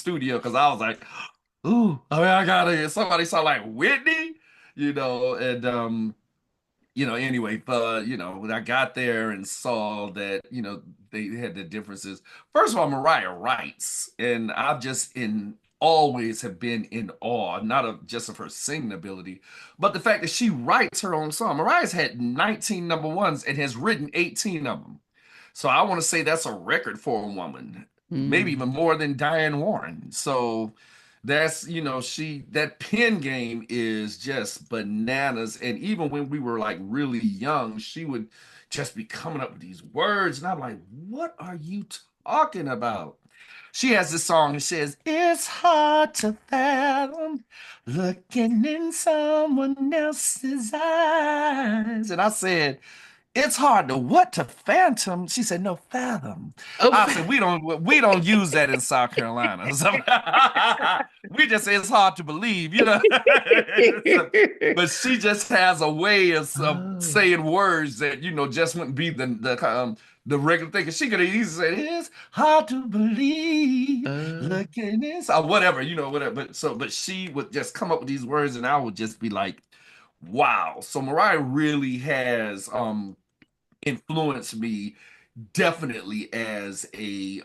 studio because I was like, ooh, I mean, I gotta. Somebody saw like Whitney, and anyway, when I got there and saw that, they had the differences. First of all, Mariah writes, and I've just in always have been in awe, not of just of her singing ability, but the fact that she writes her own song. Mariah's had 19 number ones and has written 18 of them. So I want to say that's a record for a woman, maybe Mm. even more than Diane Warren. So that's, that pen game is just bananas. And even when we were like really young, she would just be coming up with these words. And I'm like, what are you talking about? She has this song that says, it's hard to fathom looking in someone else's eyes. And I said, it's hard to what to phantom. She said, no, fathom. Oh, I said, we don't use that in South Carolina. So, we just say it's hard to believe. So, but she just has a way of oh, saying words that just wouldn't be the regular thing. 'Cause she could have easily said, it's hard to believe. uh, Look at this, or whatever, whatever. But she would just come up with these words, and I would just be like, wow. So Mariah really has influenced me definitely as a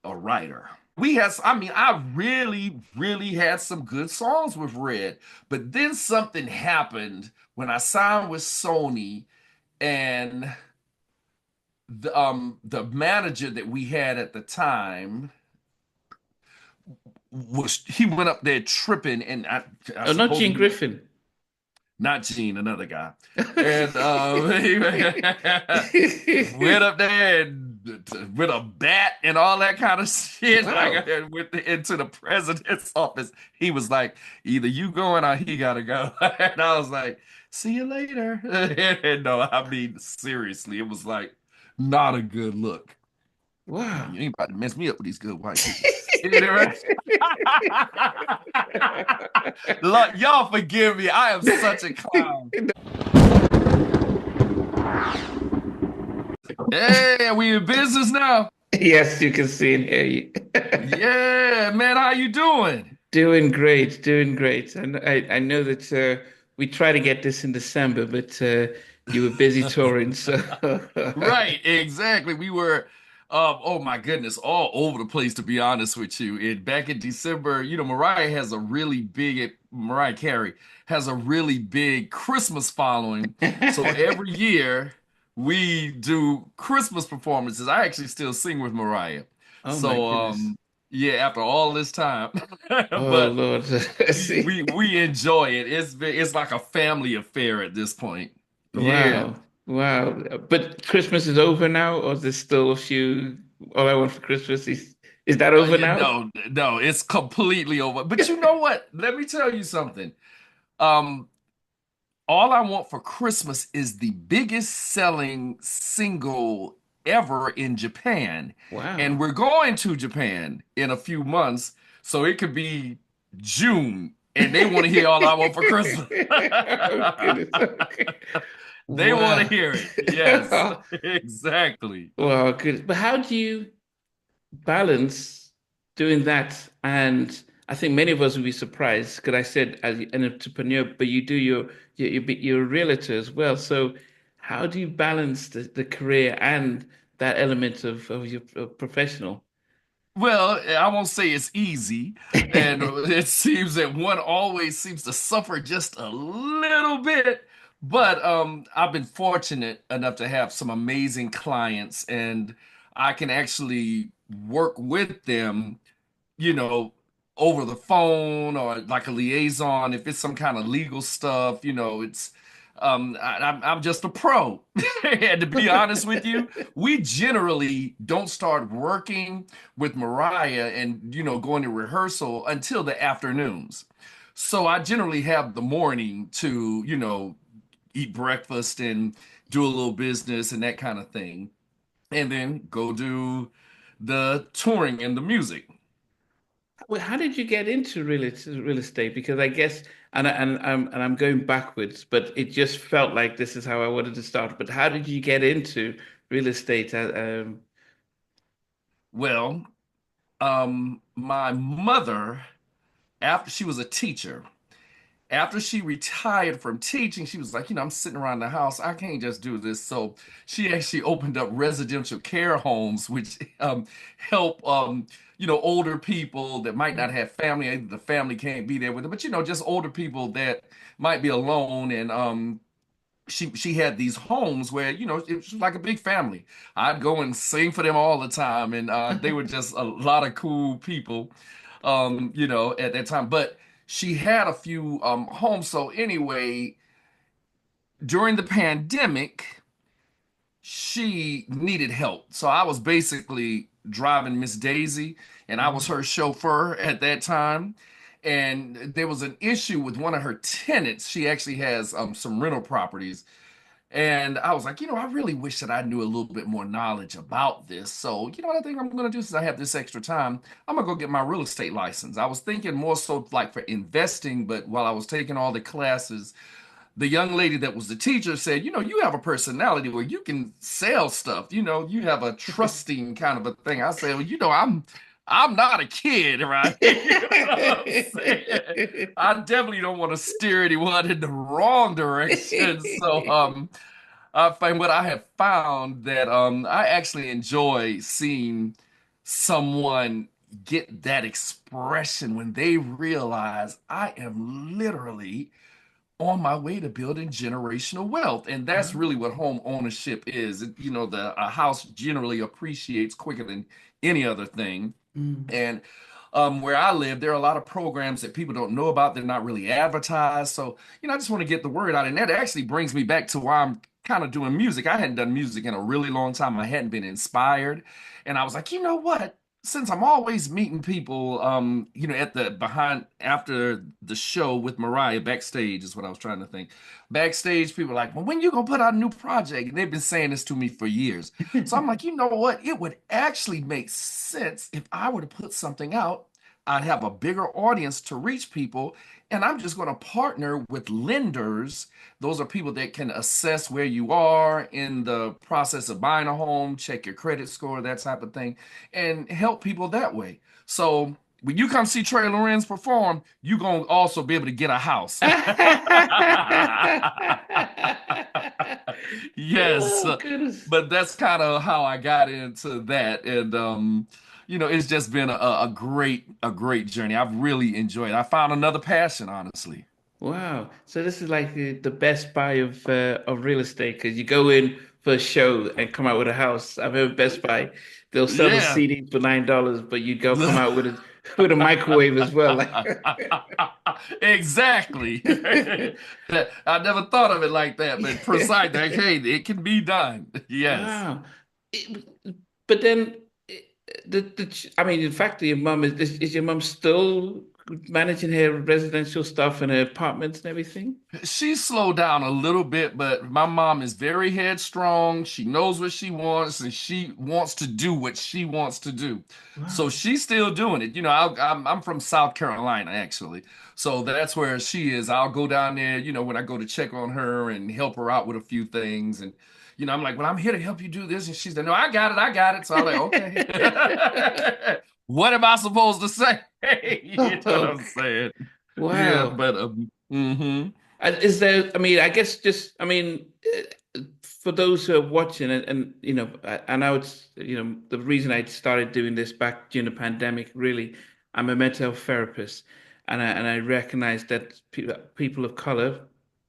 writer. I really, really had some good songs with Red, but then something happened when I signed with Sony, and the manager that we had at the time he went up there tripping, and I oh, not suppose Gene he went, Griffin. not Gene, another guy. And he went up there and with a bat and all that kind of shit. Like Wow. I went into the president's office. He was like, either you going or he gotta go. And I was like, see you later. And no, I mean seriously, it was like not a good look. Wow. You ain't about to mess me up with these good white people. Anyway, look, y'all forgive me. I am such a clown. Hey, we in business now? Yes, you can see and hear you. Yeah, man, how you doing? Doing great, doing great. And I know that we try to get this in December, but you were busy touring, so Right, exactly. We were, oh my goodness, all over the place, to be honest with you. Back in December, Mariah Carey has a really big Christmas following. So every year we do Christmas performances. I actually still sing with Mariah. oh my So, goodness. yeah, after all this time, Oh but Lord. we, See. we we enjoy it. It's like a family affair at this point. Yeah. Wow. Wow. But Christmas is over now, or there's still a few all I want for Christmas is that over Yeah, now? no, no, it's completely over. But you know what? Let me tell you something. Um, All I Want for Christmas is the biggest selling single ever in Japan. And Wow. we're going to Japan in a few months, so it could be June, and they want to hear All I Want for Christmas. Oh goodness. Okay. They want to Wow. hear it. Yes, exactly. Wow, good. But how do you balance doing that? And I think many of us would be surprised because I said as an entrepreneur, but you do you're a realtor as well. So how do you balance the career and that element of your professional? Well, I won't say it's easy, and it seems that one always seems to suffer just a little bit. But I've been fortunate enough to have some amazing clients, and I can actually work with them, you know, over the phone or like a liaison. If it's some kind of legal stuff, it's I'm just a pro. And to be honest with you, we generally don't start working with Mariah and going to rehearsal until the afternoons. So I generally have the morning to eat breakfast and do a little business and that kind of thing, and then go do the touring and the music. Well, how did you get into real estate? Because I guess, and I'm going backwards, but it just felt like this is how I wanted to start. But how did you get into real estate? Well, My mother, after she was a teacher, after she retired from teaching, she was like, I'm sitting around the house. I can't just do this. So she actually opened up residential care homes, which help, older people that might not have family. Either the family can't be there with them, but, just older people that might be alone. And she had these homes where, it was like a big family. I'd go and sing for them all the time. And they were just a lot of cool people, at that time. But she had a few homes. So anyway, during the pandemic, she needed help. So I was basically driving Miss Daisy, and I was her chauffeur at that time. And there was an issue with one of her tenants. She actually has some rental properties. And I was like, I really wish that I knew a little bit more knowledge about this. So, what I think I'm going to do since I have this extra time, I'm going to go get my real estate license. I was thinking more so like for investing, but while I was taking all the classes, the young lady that was the teacher said, you have a personality where you can sell stuff. You have a trusting kind of a thing. I said, well, I'm not a kid, right? You know what I'm saying? I definitely don't want to steer anyone in the wrong direction. So I find what I have found that I actually enjoy seeing someone get that expression when they realize I am literally on my way to building generational wealth. And that's really what home ownership is. A house generally appreciates quicker than any other thing. Mm. And where I live, there are a lot of programs that people don't know about. They're not really advertised. So, I just want to get the word out. And that actually brings me back to why I'm kind of doing music. I hadn't done music in a really long time. I hadn't been inspired. And I was like, you know what? Since I'm always meeting people, at the behind after the show with Mariah backstage is what I was trying to think. Backstage, people are like, well, when you gonna put out a new project? And they've been saying this to me for years. So I'm like, you know what? It would actually make sense if I were to put something out. I'd have a bigger audience to reach people, and I'm just going to partner with lenders. Those are people that can assess where you are in the process of buying a home, check your credit score, that type of thing, and help people that way. So when you come see Trey Lorenz perform, you're going to also be able to get a house. Yes, Oh, goodness. but that's kind of how I got into that, and it's just been a great journey. I've really enjoyed it. I found another passion, honestly. Wow. So this is like the Best Buy of real estate because you go in for a show and come out with a house. I've heard Best Buy, they'll sell the Yeah. CD for $9, but you go come out with a with a microwave as well. Like Exactly. I never thought of it like that, but precise, like, hey, it can be done. Yes. wow. It- but then I mean, in fact, your mum is your mum still managing her residential stuff and her apartments and everything? She slowed down a little bit, but my mom is very headstrong. She knows what she wants, and she wants to do what she wants to do. So Wow. she's still doing it. I'm from South Carolina, actually. So that's where she is. I'll go down there, when I go to check on her and help her out with a few things. And, I'm like, well, I'm here to help you do this. And she's like, no, I got it. I got it. So I'm like, okay. What am I supposed to say? You know what Oh, I'm saying? Yeah, wow. but Is there, I mean, I guess just, I mean, for those who are watching and I know it's, the reason I started doing this back during the pandemic, really, I'm a mental health therapist and I recognize that people of color,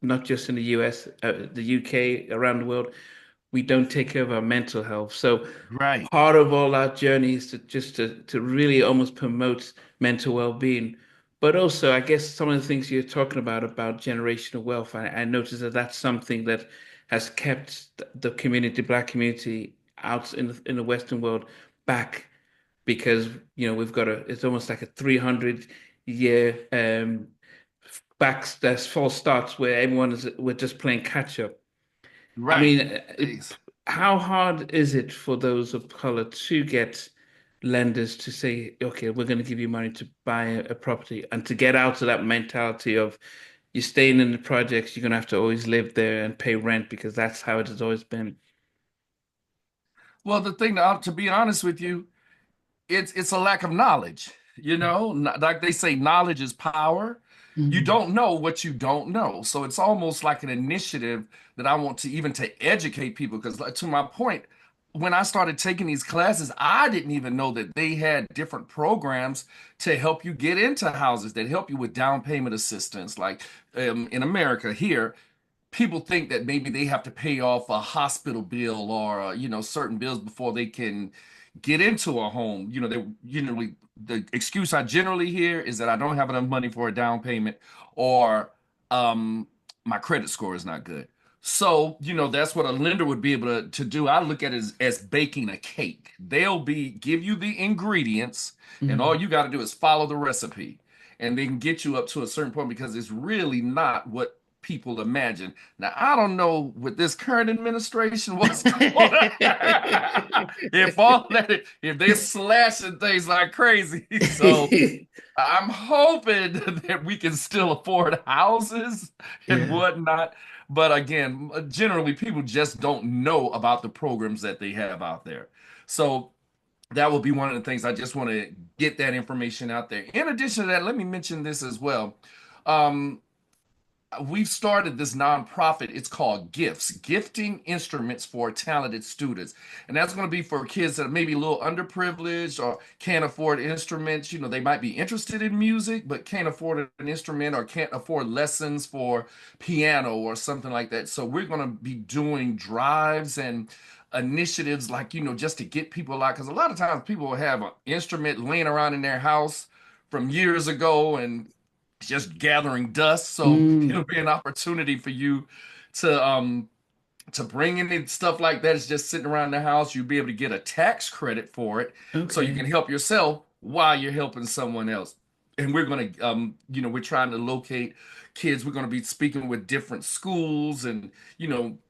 not just in the US, the UK, around the world, we don't take care of our mental health. So right. part of all our journey is to really almost promote mental well-being. But also, I guess some of the things you're talking about generational wealth, I noticed that that's something that has kept the community, Black community, out in the Western world back because we've got it's almost like a 300-year back that's false starts where we're just playing catch up. I Right. mean, It's- how hard is it for those of color to get lenders to say, okay, we're going to give you money to buy a property and to get out of that mentality of you're staying in the projects, you're going to have to always live there and pay rent because that's how it has always been. well, the thing, to be honest with you, it's a lack of knowledge. Like they say, knowledge is power. You Mm. don't know what you don't know. So it's almost like an initiative that I want to even to educate people. Because to my point, when I started taking these classes, I didn't even know that they had different programs to help you get into houses that help you with down payment assistance. Like in America here, people think that maybe they have to pay off a hospital bill or certain bills before they can get into a home. They generally the excuse I generally hear is that I don't have enough money for a down payment, or um my credit score is not good. So that's what a lender would be able to do. I look at it as baking a cake. They'll be give you the ingredients, and all Mm. you got to do is follow the recipe, and they can get you up to a certain point, because it's really not what people imagine. Now, I don't know with this current administration what's going on. If they're slashing things like crazy. So I'm hoping that we can still afford houses and Yeah. whatnot. But again, generally people just don't know about the programs that they have out there. So that will be one of the things. I just want to get that information out there. In addition to that, let me mention this as well. Um, we've started this nonprofit. It's called Gifts, Gifting Instruments for Talented Students. And that's going to be for kids that are maybe a little underprivileged or can't afford instruments. They might be interested in music, but can't afford an instrument or can't afford lessons for piano or something like that. So we're going to be doing drives and initiatives, like, just to get people out. Because a lot of times people will have an instrument laying around in their house from years ago, and just gathering dust. So Mm. it'll be an opportunity for you to bring in stuff like that. It's just sitting around the house. You'll be able to get a tax credit for it, so you Okay. can help yourself while you're helping someone else. And we're gonna we're trying to locate kids. We're gonna be speaking with different schools, and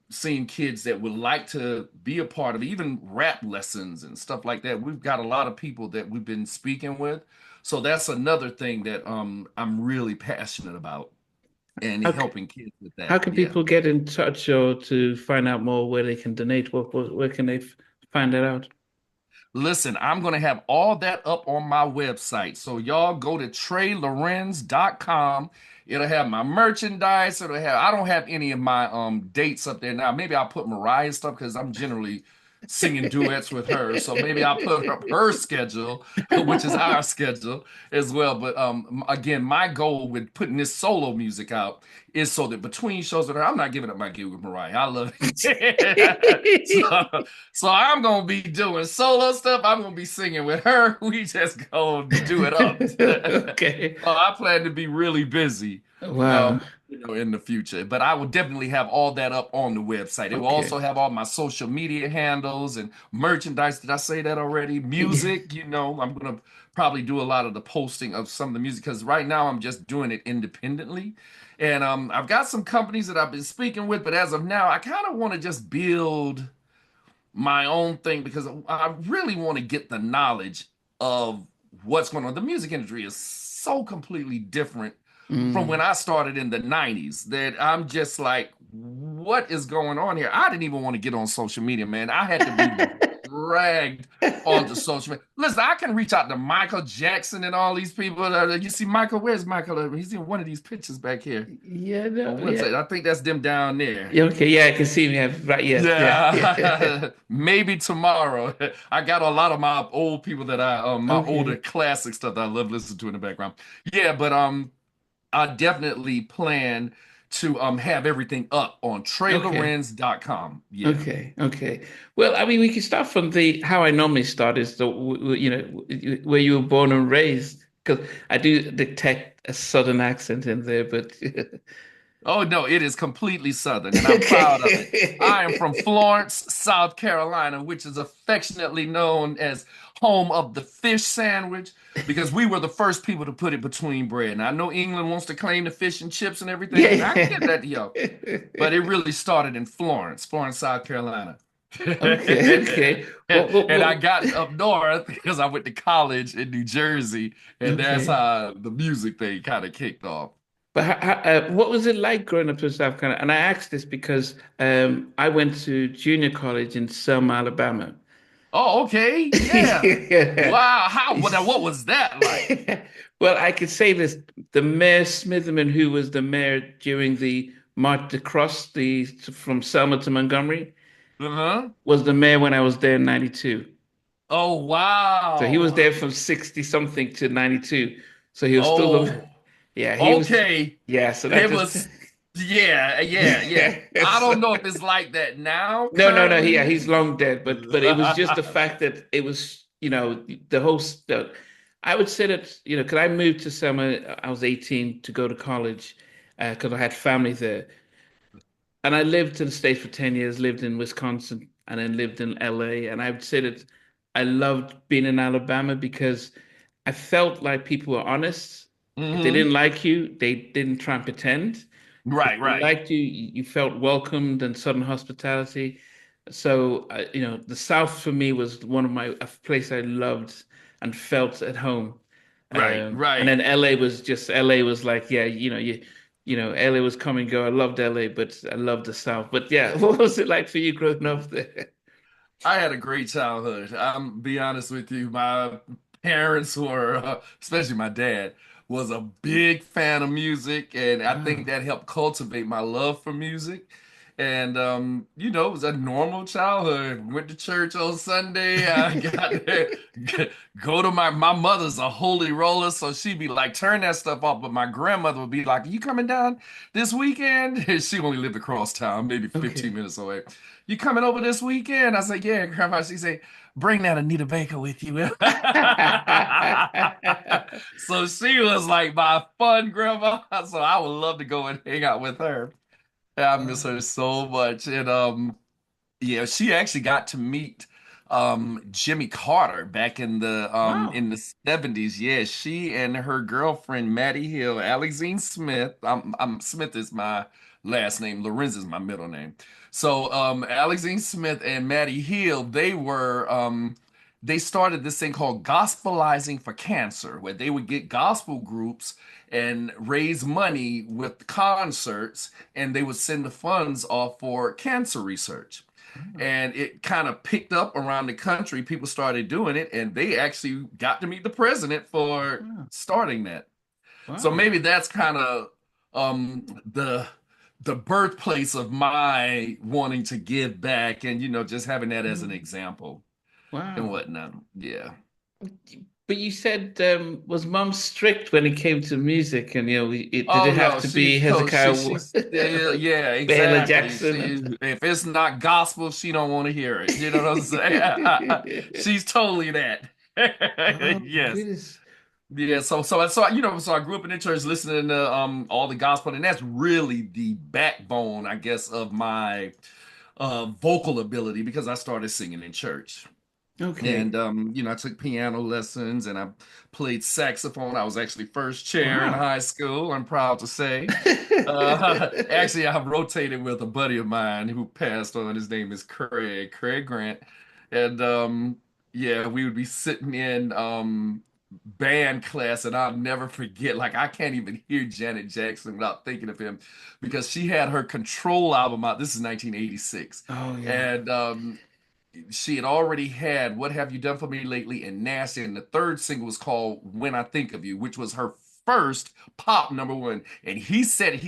seeing kids that would like to be a part of even rap lessons and stuff like that. We've got a lot of people that we've been speaking with. So that's another thing that I'm really passionate about, and How, c- helping kids with how that. can Yeah. people get in touch or to find out more where they can donate? Where can they find that out? Listen, I'm going to have all that up on my website. So y'all go to treylorenz.com. It'll have my merchandise. I don't have any of my dates up there now. Maybe I'll put Mariah stuff because I'm generally singing duets with her. So maybe I'll put up her schedule, which is our schedule as well. But again, my goal with putting this solo music out is so that between shows with her, I'm not giving up my gig with Mariah. I love it. So I'm gonna be doing solo stuff. I'm gonna be singing with her. We just gonna do it up. Okay. I plan to be really busy, Wow. in the future. But I will definitely have all that up on the website. It will also Okay. have all my social media handles and merchandise. Did I say that already? Yeah. Music. I'm gonna probably do a lot of the posting of some of the music, because right now I'm just doing it independently. And I've got some companies that I've been speaking with, but as of now, I kind of want to just build my own thing, because I really want to get the knowledge of what's going on. The music industry is so completely different from when Mm. I started in the 90s, that I'm just like, what is going on here? I didn't even want to get on social media, man. I had to be dragged onto social media. Listen, I can reach out to Michael Jackson and all these people. You see Michael, where's Michael? He's in one of these pictures back here Yeah, no, on yeah. website. I think that's them down there. Yeah, okay, yeah, I can see him. Yeah, right, yeah, yeah, yeah. Yeah, maybe tomorrow. I got a lot of my old people that my older Okay, classic stuff that I love listening to in the background. Yeah, but I definitely plan to have everything up on okay, treylorenz.com. Yeah. okay, okay. Well, I mean, we can start from the how I normally start is where you were born and raised, because I do detect a southern accent in there, but Oh no, it is completely Southern, and I'm proud of it. I am from okay. Florence, South Carolina, which is affectionately known as home of the fish sandwich, because we were the first people to put it between bread. And I know England wants to claim the fish and chips and everything, and I get Yeah. that, yo. But it really started in Florence, South Carolina. Okay, okay. And I got up north because I went to college in New Jersey, and that's Okay. how the music thing kind of kicked off. But what was it like growing up in South Carolina? And I asked this because I went to junior college in Selma, Alabama. Oh, okay. Yeah. Yeah. Wow. How, what was that like? Well, I could say this. The Mayor Smitherman, who was the mayor during the March across the from Selma to Montgomery, Uh-huh. was the mayor when I was there in 92. Oh, So he was wow. there from 60 something to 92. So he was still the, Oh, yeah, he was, okay. yeah. So that It just, was, yeah, yeah, yeah. I yes. don't know if it's like that now No, no, no. Yeah, currently. he's long dead. But it was just the fact that it was, the whole. I would say that, because I moved to Selma, I was 18 to go to college, because I had family there, and I lived in the States for 10 years. Lived in Wisconsin, and then lived in LA. And I would say that I loved being in Alabama because I felt like people were honest. If they Hmm. didn't like you, they didn't try and pretend. If Right, they right. liked you, you felt welcomed and Southern hospitality. So, the South for me was one of a place I loved and felt at home. Right, And right. then LA was like, yeah, LA was come and go. I loved LA, but I loved the South. But yeah, what was it like for you growing up there? I had a great childhood. I'm be honest with you. My parents were, especially my dad, was a big fan of music, and I think Wow. that helped cultivate my love for music. And it was a normal childhood. Went to church on Sunday. I got there, go to my mother's a holy roller, so she'd be like, turn that stuff off. But my grandmother would be like, "You coming down this weekend?" And she only lived across town, maybe 15 Okay. minutes away. "You coming over this weekend?" I said, "Yeah, Grandma." She said, "Bring that Anita Baker with you." So she was like my fun grandma. So I would love to go and hang out with her. I miss Wow. her so much. And yeah, she actually got to meet Jimmy Carter back Wow. in the 70s. Yeah, she and her girlfriend Maddie Hill, Alexine Smith. I'm Smith is my last name, Lorenz is my middle name. So Alexine Smith and Maddie Hill, they started this thing called Gospelizing for Cancer, where they would get gospel groups and raise money with concerts, and they would send the funds off for cancer research. Wow. And it kind of picked up around the country. People started doing it, and they actually got to meet the president for Wow. starting that. So Wow. maybe that's kind of um, the the birthplace of my wanting to give back, and just having that as an Mm. example and Wow. whatnot. Yeah. But you said, was mom strict when it came to music? And, did Oh it have no, to be Hezekiah, she's yeah, yeah, Mahalia exactly. Jackson? If it's not gospel, she don't want to hear it. You know what I'm saying? She's totally that. Oh, Yes. goodness. Yeah, so I grew up in the church listening to all the gospel, and that's really the backbone, I guess, of my vocal ability because I started singing in church. And Okay. I took piano lessons and I played saxophone. I was actually first chair in Wow. high school, I'm proud to say. Actually, I've rotated with a buddy of mine who passed on. His name is Craig Grant. And yeah, we would be sitting in band class, and I'll never forget, like, I can't even hear Janet Jackson without thinking of him because she had her Control album out. This is 1986. Oh, yeah. And she had already had "What Have You Done for Me Lately" and "Nasty," and the third single was called "When I Think of You," which was her first pop number one. And he said,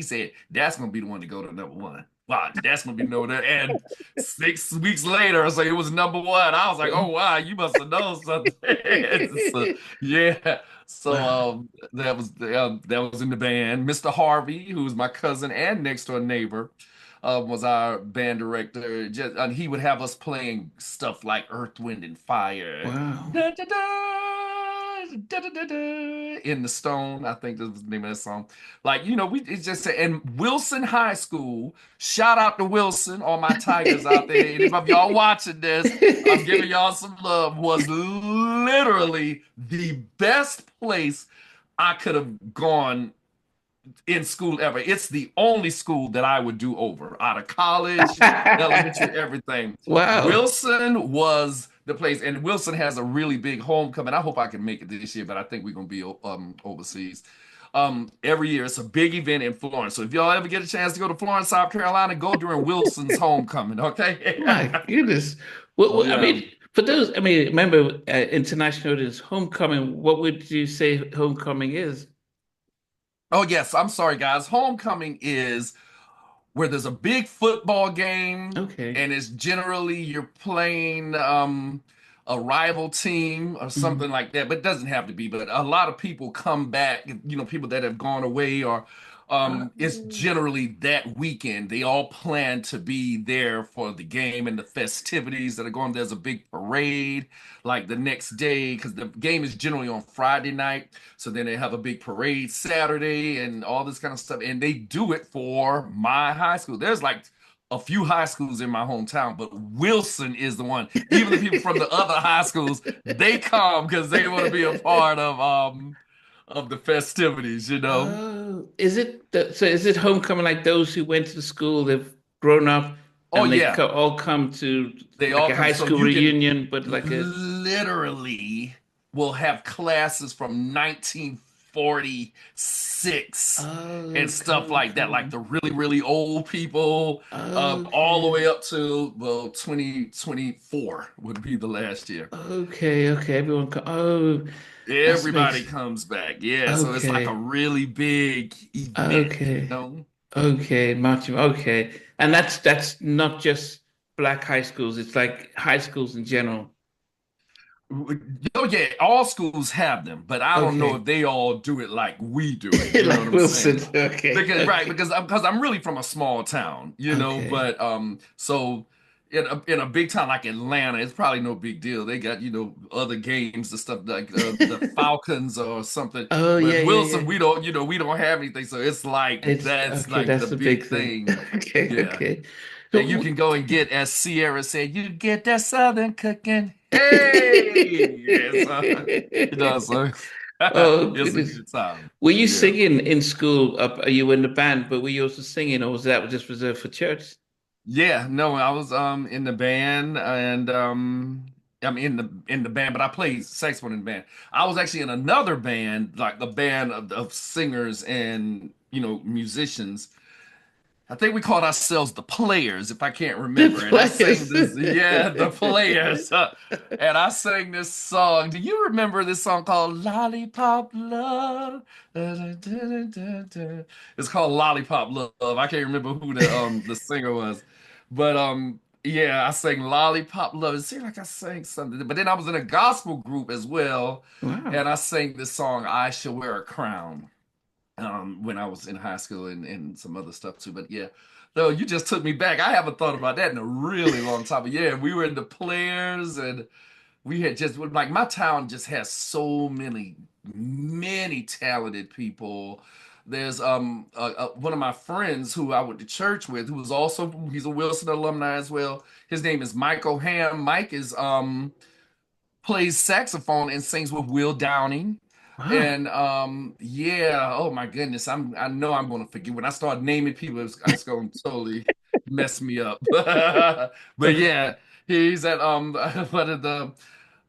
"That's gonna be the one to go to number one. Wow, that's gonna be number one." And 6 weeks later, I was like, it was number one. I was like, "Oh wow, you must have known something." So yeah, so Wow. that was in the band. Mr. Harvey, who was my cousin and next door neighbor, was our band director. And he would have us playing stuff like Earth, Wind, and Fire. Wow. Da, da, da, da, da, da, da, in the Stone, I think that was the name of that song. Like, we it's just and Wilson High School. Shout out to Wilson, all my Tigers out there. And if y'all watching this, I'm giving y'all some love. Was literally the best place I could have gone in school ever. It's the only school that I would do over out of college, elementary, everything. Wow. Wilson was the place, and Wilson has a really big homecoming. I hope I can make it this year, but I think we're gonna be overseas. Every year it's a big event in Florence. So if y'all ever get a chance to go to Florence, South Carolina, go during Wilson's homecoming, okay? My goodness. Oh I mean, yeah. For those, I mean, remember, international audience, homecoming, what would you say homecoming is? Oh, yes. I'm sorry, guys. Homecoming is where there's a big football game, Okay. and it's generally you're playing a rival team or Mm. something like that. But it doesn't have to be. But a lot of people come back, people that have gone away, or it's Oh, generally that weekend. They all plan to be there for the game and the festivities that are going. There's a big parade like the next day because the game is generally on Friday night. So then they have a big parade Saturday and all this kind of stuff. And they do it for my high school. There's like a few high schools in my hometown, but Wilson is the one. Even the people from the other high schools, they come because they want to be a part of the festivities, you know. oh, is it so? Is it homecoming like those who went to school, they've grown up, Oh and they yeah. all come to They like all a come. high So school you can reunion, but like a literally will have classes from 1946 and stuff like that, like okay, the really, really old people, all the okay, way up to, well, 2024 would be the last year. okay. Everyone, that Everybody makes comes back. Yeah. So it's like a okay, really big event, you okay, know? okay, much okay, and that's not just black high schools. It's like high schools in general. Oh yeah, all schools have them, but I don't know Okay, if they all do it like we do it. You know what like I'm Wilson. saying? Okay, Because right, okay, because I'm really from a small town, okay. but so in a big town like Atlanta, it's probably no big deal. They got, other games and stuff like the Falcons or something. Oh But yeah. Wilson, we don't have anything, so it's like It's that's okay. like the That's the big big thing. thing. Okay, Yeah. okay. So, And you can go and get, as Sierra said, you get that Southern cooking. Hey, yes, so oh it's a goodness, good time. were you Yeah, singing in school? Up, are you in the band? But were you also singing, or was that just reserved for church? yeah. No, I was in the band, and I'm in the band, but I played saxophone in the band. I was actually in another band, like a band of singers and musicians. I think we called ourselves the Players, if I can't The remember. And I sang players. this, yeah, the Players. And I sang this song. Do you remember this song called Lollipop Love? It's called Lollipop Love. I can't remember who the singer was. But yeah, I sang Lollipop Love. It seemed like I sang something. But then I was in a gospel group as well, Wow. and I sang this song, I Shall Wear a Crown, when I was in high school and some other stuff too. But yeah, no, you just took me back. I haven't thought about that in a really long time. But yeah, we were in the Players, and we had just like my town just has so many talented people. There's one of my friends who I went to church with, who was also he's a Wilson alumni as well. His name is Michael Ham. Mike is plays saxophone and sings with Will Downing. Wow. And yeah, oh my goodness, I know I'm gonna forget when I start naming people, it's gonna totally mess me up. But yeah, he's at one of the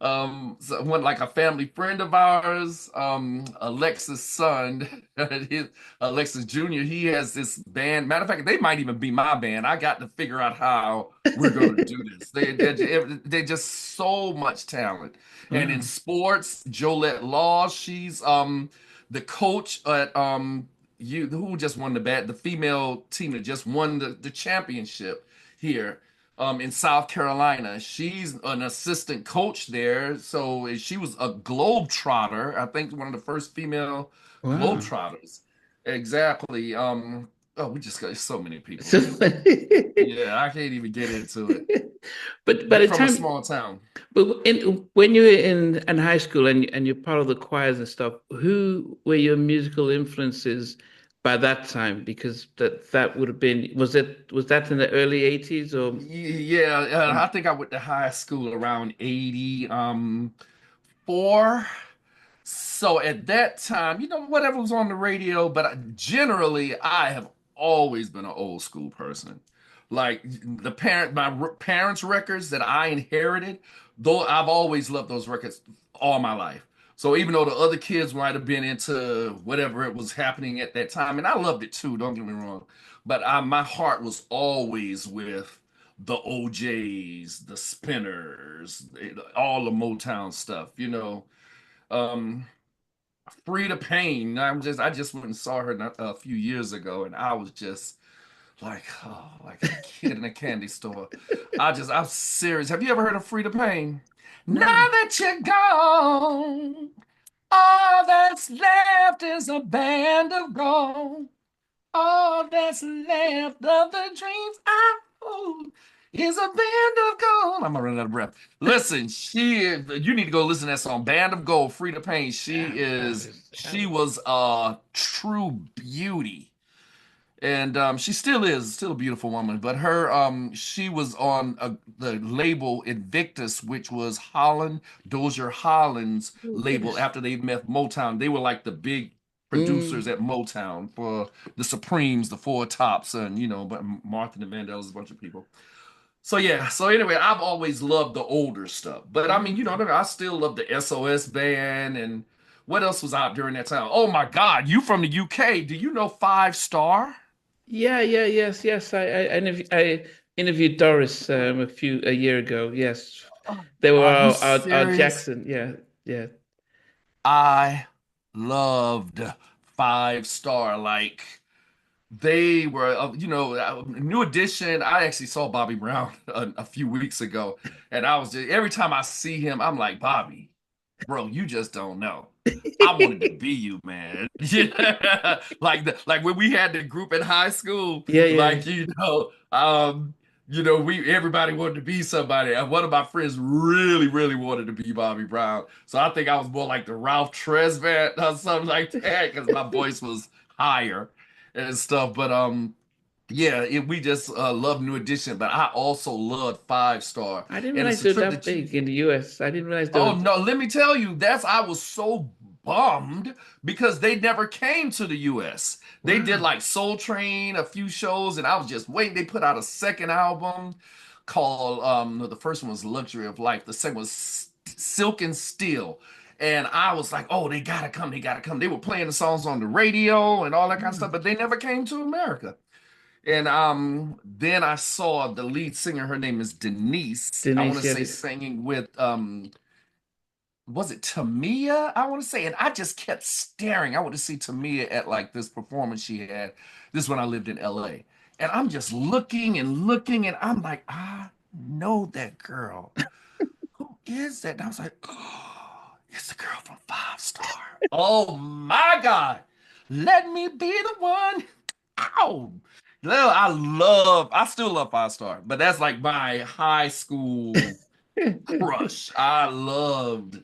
one like a family friend of ours, Alexis' son, his, Alexis Jr. He has this band. Matter of fact, they might even be my band. I got to figure out how we're going to do this. They're just so much talent. And in Wow. sports, Jolette Law, she's the coach at you who just won the female team that just won the championship here in South Carolina. She's an assistant coach there. So she was a globetrotter. I think one of the first female Wow. globetrotters. Exactly. Oh, we just got so many people. So, Yeah, I can't even get into it. but by We're the from a time, small town. but when you were in high school and you're part of the choirs and stuff, who were your musical influences by that time? Because that would have been was that in the early 80s or Yeah, I think I went to high school around 80, four. So at that time, whatever was on the radio, but generally, I have always been an old school person. Like my parents' records that I inherited, though I've always loved those records all my life. So even though the other kids might have been into whatever it was happening at that time, and I loved it too, don't get me wrong, but my heart was always with the OJs, the Spinners, all the Motown stuff, Um, Frida Payne. I just went and saw her a few years ago, and I was just like, oh, like a kid in a candy store. I'm serious. Have you ever heard of Frida Payne? Now No. that you're gone, all that's left is a band of gold. All that's left of the dreams I hold is a band of gold. I'm gonna run out of breath. Listen, you need to go listen to that song, Band of Gold, Frida Payne. She was a true beauty. And she still a beautiful woman. But she was on the label Invictus, which was Dozier Holland's Oh, label yes. after they met Motown. They were like the big Mm. producers at Motown for the Supremes, the Four Tops, and but Martha and the Vandellas, a bunch of people. So yeah. So anyway, I've always loved the older stuff, but I mean, Okay. I still love the SOS band and what else was out during that time? Oh my God, you from the UK? Do you know Five Star? Yeah, yeah, yes, yes. I interviewed Doris a year ago. Yes, Oh, they were are you our serious? Jackson. Yeah, yeah. I loved Five Star. Like they were, New Edition. I actually saw Bobby Brown a few weeks ago, and I was just every time I see him, I'm like, Bobby, bro, you just don't know. I wanted to be you, man. Yeah, like when we had the group in high school, Yeah, yeah. like we everybody wanted to be somebody. And one of my friends really, really wanted to be Bobby Brown. So I think I was more like the Ralph Tresvant or something like that because my voice was higher and stuff. But yeah, we just love New Edition. But I also loved Five Star, I didn't and realize it's a they were trip that that you big in the US. I didn't realize they Oh were. no, let me tell you, I was so bummed because they never came to the US. They did Wow. like Soul Train, a few shows, and I was just waiting. They put out a second album called no, the first one was Luxury of Life. The second was Silk and Steel. And I was like, oh, they gotta come, they gotta come. They were playing the songs on the radio and all that kind of stuff, Mm. but they never came to America. And then I saw the lead singer, her name is Denise. I want Denise, to yeah. say singing with was it Tamia? I want to say, and I just kept staring. I went to see Tamia at like this performance she had. This when I lived in LA. And I'm just looking and looking, and I'm like, I know that girl. Who is that? And I was like, oh, it's the girl from Five Star. Oh my God. Let me be the one. Ow. Well, I still love Five Star, but that's like my high school crush. I loved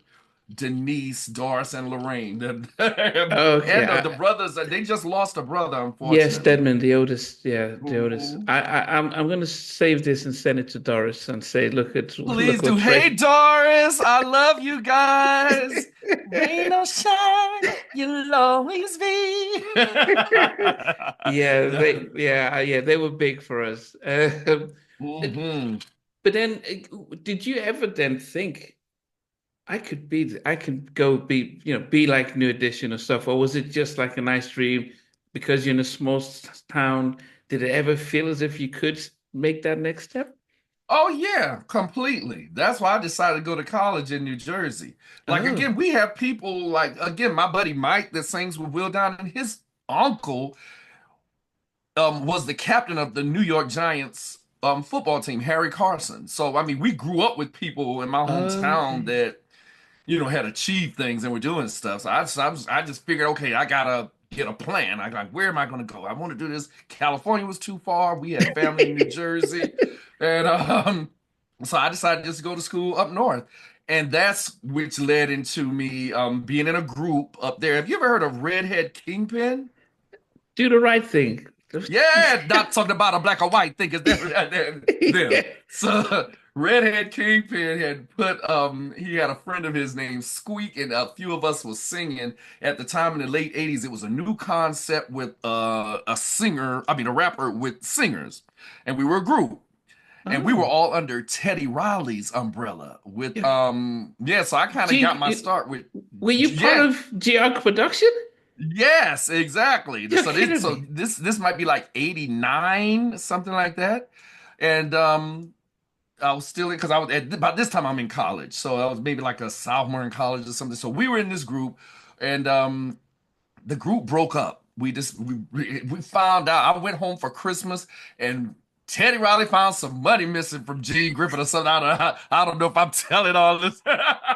Denise, Doris, and Lorraine. Okay. And the brothers, they just lost a brother, Yes, unfortunately. Stedman, the oldest. Yeah, the oldest. Mhm. I'm going to save this and send it to Doris and say, look at Please look do. what Hey, Trey. Doris, I love you guys. Rain or shine, you'll always be. Yeah, they were big for us. Mhm. But then, did you ever then think I could go be like New Edition or stuff, or was it just like a nice dream because you're in a small town? Did it ever feel as if you could make that next step? Oh yeah, completely. That's why I decided to go to college in New Jersey. Like Oh, again, we have people like again, my buddy Mike that sings with Will Down, and his uncle was the captain of the New York Giants football team, Harry Carson. So I mean, we grew up with people in my hometown okay. that had achieved things and were doing stuff. So I just figured, okay, I gotta get a plan. I like, where am I gonna go? I want to do this. California was too far. We had family in New Jersey, and so I decided just to go to school up north. And that's which led into me being in a group up there. Have you ever heard of Redhead Kingpin? Do the right thing. Yeah, not talking about a black or white thing, because they're them. So Redhead Kingpin had he had a friend of his named Squeak, and a few of us was singing at the time in the late 80s. It was a new concept with a rapper with singers, and we were a group. And we were Oh, all under Teddy Riley's umbrella with yeah. yeah, so I kind of got my Gee, start with were you part yeah. of Geog Production? Yes, exactly. You're So kidding me. this might be like 89, something like that. And I was still in because I was by this time I'm in college, so I was maybe like a sophomore in college or something. So we were in this group, and the group broke up. We found out. I went home for Christmas, and Teddy Riley found some money missing from Gene Griffin or something. I don't know if I'm telling all this.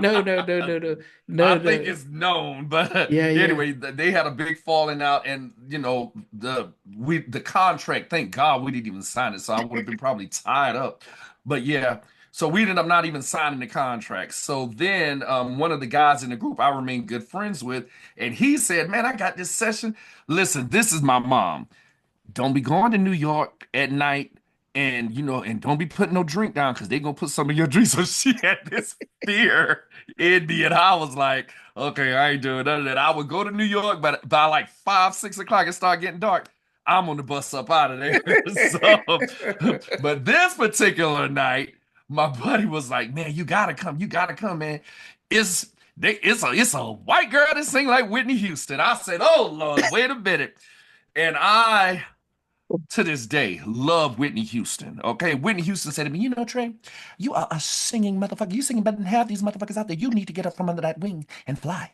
No, no, no, no, no, no, I think no. it's known, but Yeah, yeah. anyway, they had a big falling out, and the contract. Thank God we didn't even sign it, so I would have been probably tied up. But yeah, so we ended up not even signing the contract. So then, one of the guys in the group I remained good friends with, and he said, "Man, I got this session. Listen, this is my mom. Don't be going to New York at night." And and don't be putting no drink down because they're gonna put some of your drinks. So she had this fear in me, and I was like, okay, I ain't doing none of that. I would go to New York, but by like 5, 6 o'clock, it start getting dark. I'm on the bus up out of there. So, but this particular night, my buddy was like, "Man, you gotta come, man. It's it's a white girl that sing like Whitney Houston." I said, "Oh Lord, wait a minute." And I, to this day, love Whitney Houston. Okay, Whitney Houston said to me, Trey, you are a singing motherfucker. You singing better than half these motherfuckers out there. You need to get up from under that wing and fly."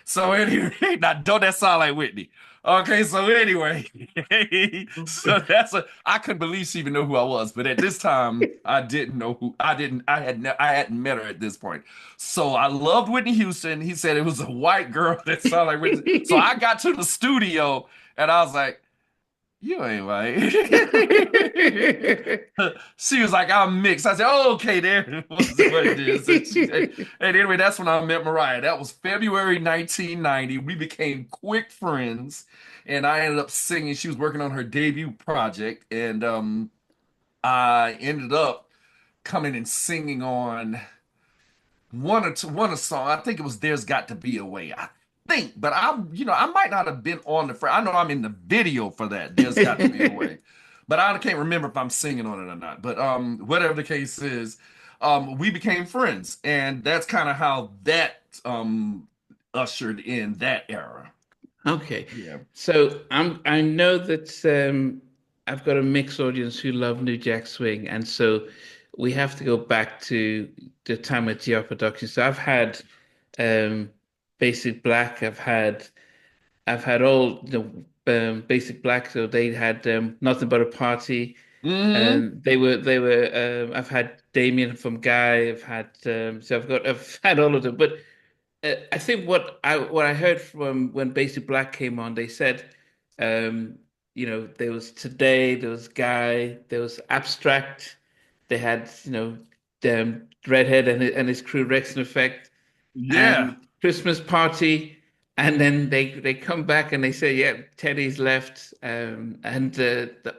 So anyway, now don't that sound like Whitney? Okay, so anyway, so I couldn't believe she even knew who I was, but at this time I didn't know who I hadn't met her at this point. So I loved Whitney Houston. He said it was a white girl that sounded like Whitney. So I got to the studio and I was like, "You ain't right." She was like, "I'm mixed." I said, "Oh, okay, there was what it is." And anyway, that's when I met Mariah. That was February 1990. We became quick friends, and I ended up singing. She was working on her debut project, and I ended up coming and singing on one a song. I think it was "There's Got to Be a Way." I think, but I might not have been on the I know I'm in the video for that. "There's Got to Be a Way," but I can't remember if I'm singing on it or not. But whatever the case is, we became friends, and that's kind of how that ushered in that era. Okay. Yeah. So I know that I've got a mixed audience who love New Jack Swing, and so we have to go back to the time at GR Productions. So I've had um Basic Black, I've had all Basic Black, so they had Nothing But a Party, Hmm. and they were I've had Damien from Guy, I've had all of them, but I think what I heard from when Basic Black came on, they said, um, there was Today, there was Guy, there was Abstract, they had, Redhead and his crew, Rex and Effect, Yeah. and Christmas Party, and then they come back and they say, yeah, Teddy's left, and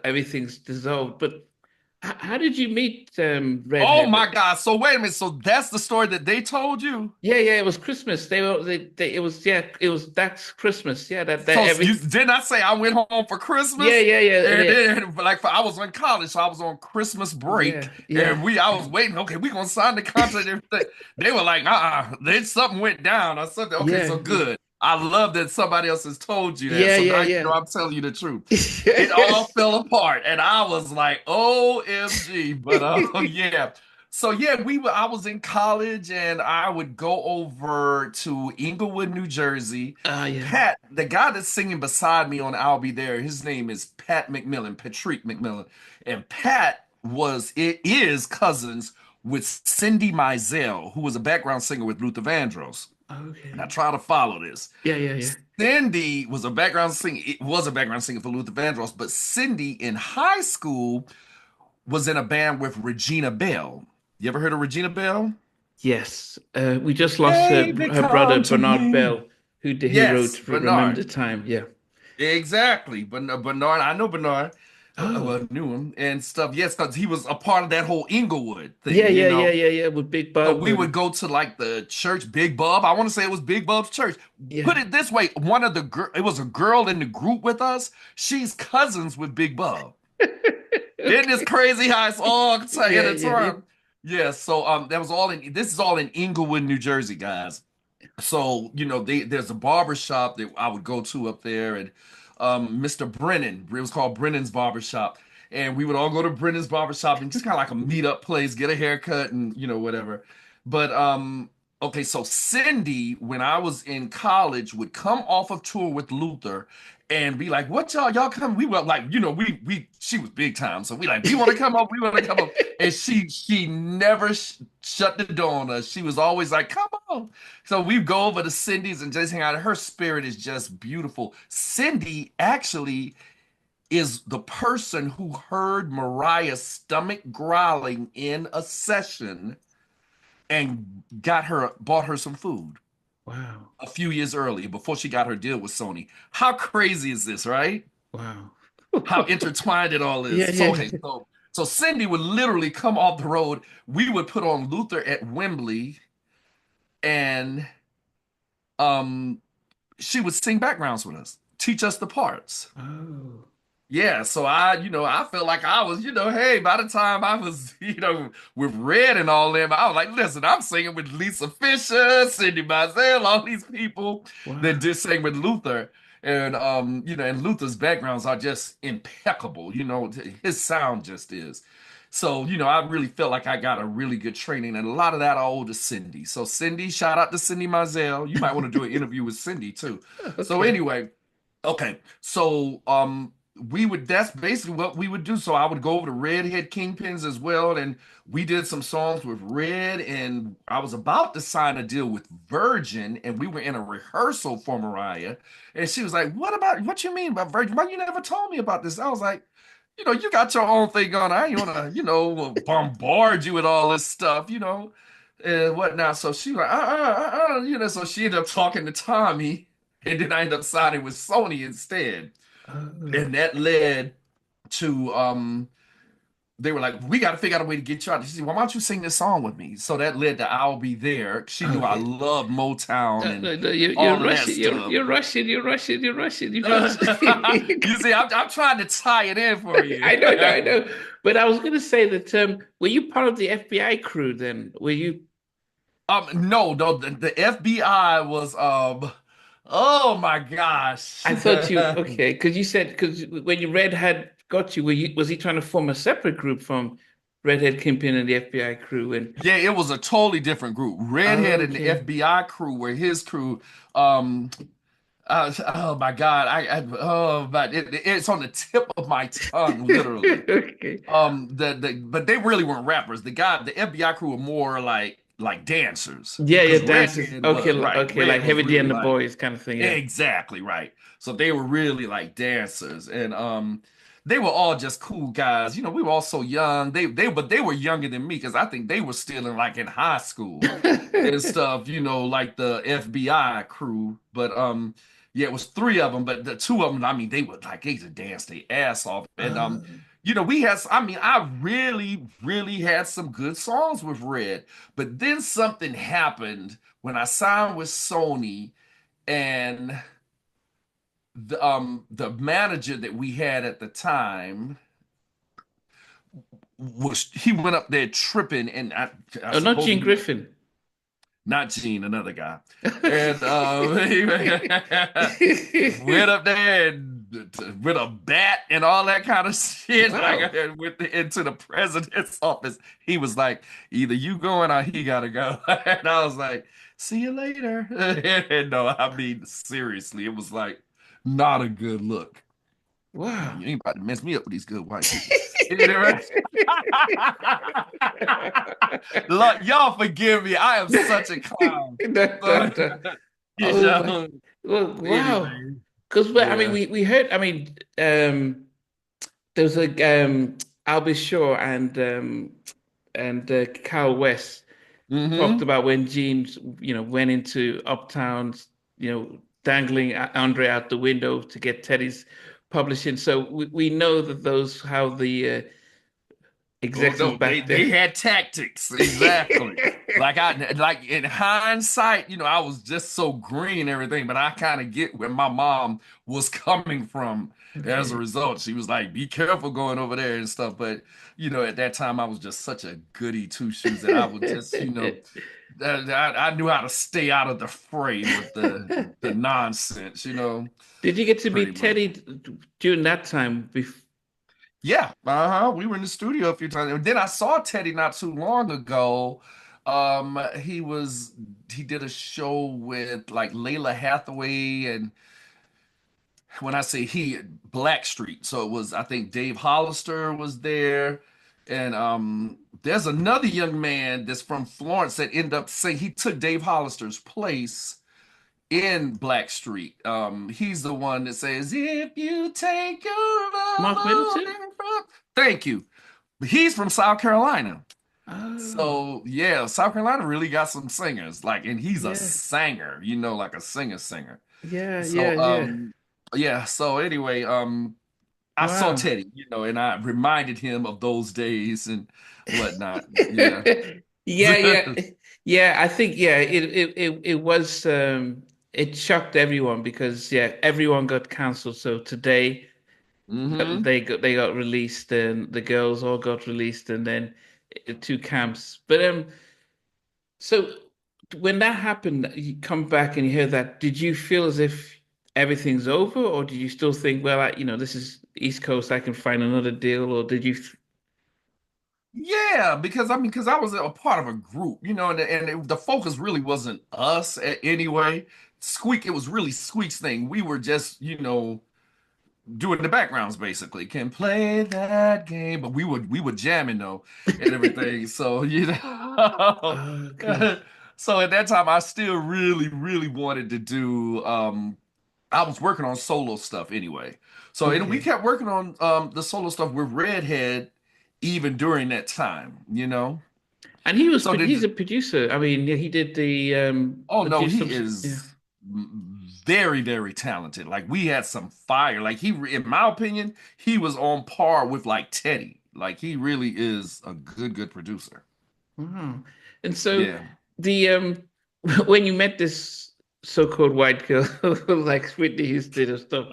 everything's dissolved. But how did you meet Oh Redhead? my God. So wait a minute. So that's the story that they told you? Yeah, yeah, it was Christmas. It was, yeah, it was, that's Christmas. Yeah, that So you every, didn't I say I went home for yeah, Christmas? yeah, yeah, And then like I was in college, so I was on Christmas yeah, break, yeah, and I was waiting. Okay, we gonna sign the contract and everything. They were like, then something went down or something. Okay, yeah, so good. I love that somebody else has told you that. yeah, So yeah, now yeah, I'm telling you the truth. It yeah. all fell apart, and I was like, "OMG!" But yeah. So yeah, I was in college, and I would go over to Inglewood, New Jersey. Ah, yeah. Pat, the guy that's singing beside me on "I'll Be There," his name is Pat McMillan, Patrick McMillan, and Pat it is cousins with Cindy Mizell, who was a background singer with Luther Vandross. And I Okay. try to follow this. Yeah, yeah, yeah. Cindy was a background singer. It was a background singer for Luther Vandross, but Cindy in high school was in a band with Regina Bell. You ever heard of Regina Bell? Yes. We just lost Baby, her brother come to Bernard me. Bell, who Yes, wrote Remember Bernard. the Time. Yeah. Exactly. But Bernard, I know Bernard. Oh. Well, knew him and stuff. Yes, because he was a part of that whole Inglewood Yeah, thing, yeah, yeah, yeah, yeah. With Big So Bub we would and go to like the church, Big Bub. I want to say it was Big Bub's church. Put yeah. it this way, it was a girl in the group with us. She's cousins with Big Bub. Isn't this Okay. crazy how it's all Yeah, yeah, yeah. intertwined? Yeah, so that was all in this is all in Inglewood, New Jersey, guys. So, there's a barber shop that I would go to up there, and Mr. Brennan, it was called Brennan's Barber Shop. and we would all go to Brendan's barbershop and just kind of like a meetup place, get a haircut and whatever. But okay, so Cindy, when I was in college, would come off of tour with Luther and be like, "What y'all come?" We were like, we she was big time, so we like, "We want to come up, we want to come up," and she never shut the door on us. She was always like, "Come on." So we go over to Cindy's and just hang out. Her spirit is just beautiful. Cindy actually is the person who heard Mariah's stomach growling in a session and bought her some food Wow. a few years earlier before she got her deal with Sony. How crazy is this, right? Wow. How intertwined it all is. Yeah, So yeah. okay, so Cindy would literally come off the road. We would put on Luther at Wembley, and um she would sing backgrounds with us, teach us the parts. Oh, Yeah, so I felt like I was, hey, by the time I was, with Red and all them, I was like, listen, I'm singing with Lisa Fisher, Cindy Mizell, all these people that wow. did sing with Luther. And and Luther's backgrounds are just impeccable, his sound just is. So, I really felt like I got a really good training, and a lot of that I owe to Cindy. So Cindy, shout out to Cindy Mizell. You might want to do an interview with Cindy too. So Okay. anyway, okay. So that's basically what we would do. So I would go over to Redhead Kingpins as well, and we did some songs with Red, and I was about to sign a deal with Virgin, and we were in a rehearsal for Mariah, and she was like, what you mean about Virgin? Why you never told me about this? I was like, you got your own thing going. I ain't wanna, bombard you with all this stuff, and whatnot. So she was like, so she ended up talking to Tommy, and then I ended up signing with Sony instead. Oh, And that led to they were like, we got to figure out a way to get you out. She said, well, why don't you sing this song with me? So that led to I'll Be There. She knew I okay. loved Motown No, and no, no, you're all of that rushing. stuff. You're rushing. You're rushing. You're rushing. You got You see, I'm trying to tie it in for you. I know, I know, I know. But I was going to say that were you part of the FBI crew then? Were you? No, no, the FBI was oh my gosh. I thought you okay because you said because when you Red had got you, was he trying to form a separate group from Redhead Kingpin and the FBI crew? And Yeah, it was a totally different group. Redhead and the okay, FBI crew were his crew. Um, oh my God, oh, but it's on the tip of my tongue, literally. okay, But they really weren't rappers. The FBI crew were more like dancers yeah, yeah, because dancers. Redhead Okay, was right. okay, like Red was Heavy D really and the like Boys kind of thing. Yeah. exactly right. So they were really like dancers, and they were all just cool guys. We were all so young. They were younger than me because I think they were still in high school and stuff. Like the FBI crew, but yeah, it was three of them, but the two of them, I mean, they used to dance their ass off. And I really, really had some good songs with Red. But then something happened when I signed with Sony, and the manager that we had at the time he went up there tripping, and I Oh, not suppose Gene he went, Griffin. not Gene, another guy. And he went up there and with a bat and all that kind of shit, Wow. into the president's office. He was like, either you going or he gotta go. And I was like, see you later. And no, I mean, seriously, it was like not a good look. Wow. You ain't about to mess me up with these good white people. Anyway. Look, y'all forgive me. I am such a clown. No, no, So, no. you Oh my. know, Well, wow. anyway, Because I mean, yeah. we heard. I mean, there was a I'll Be Sure and Kyle West talked Hmm. about when Gene, went into Uptown, dangling Andre out the window to get Teddy's publishing. So we know that those how the Oh executives no, they back then. they had tactics. Exactly. Like in hindsight, I was just so green and everything, but I kind of get where my mom was coming from as a Okay. result. She was like, be careful going over there and stuff. But at that time I was just such a goody two shoes that I would just, I knew how to stay out of the fray with the nonsense, Did you get to pretty meet much. Teddy during that time? Yeah, we were in the studio a few times. And then I saw Teddy not too long ago. He was he did a show with like Layla Hathaway, and when I say he, Blackstreet. So it was, I think Dave Hollister was there. And there's another young man that's from Florence that ended up saying he took Dave Hollister's place in Blackstreet. He's the one that says, "If you take your love Mark Middleton? away from," thank you. But he's from South Carolina. Oh, So yeah, South Carolina really got some singers, like, and he's a yeah. singer, like a singer. Yeah, yeah, So yeah. yeah, so anyway, I saw Wow. Teddy, and I reminded him of those days and whatnot. Yeah. Yeah, yeah. Yeah, I think yeah, it was it shocked everyone because yeah, everyone got canceled. So today hmm they got released and the girls all got released and then two camps. But so when that happened, you come back and you hear that, did you feel as if everything's over or did you still think, well, this is East Coast, I can find another deal, or did you Yeah, because I was a part of a group, and the focus really wasn't us anyway. Squeak, it was really Squeak's thing. We were just, doing the backgrounds basically. Can play that game, but we were jamming though and everything. So Okay. so at that time I still really really wanted to do. I was working on solo stuff anyway. So and we Okay. kept working on the solo stuff with Redhead even during that time. And he was So he's did a producer. I mean, yeah, he did the Oh no, produced some he yeah. is very, very talented. Like we had some fire. Like in my opinion, he was on par with like Teddy. Like he really is a good, good producer. Wow. And so Yeah. the when you met this so-called white girl like Whitney Houston and stuff,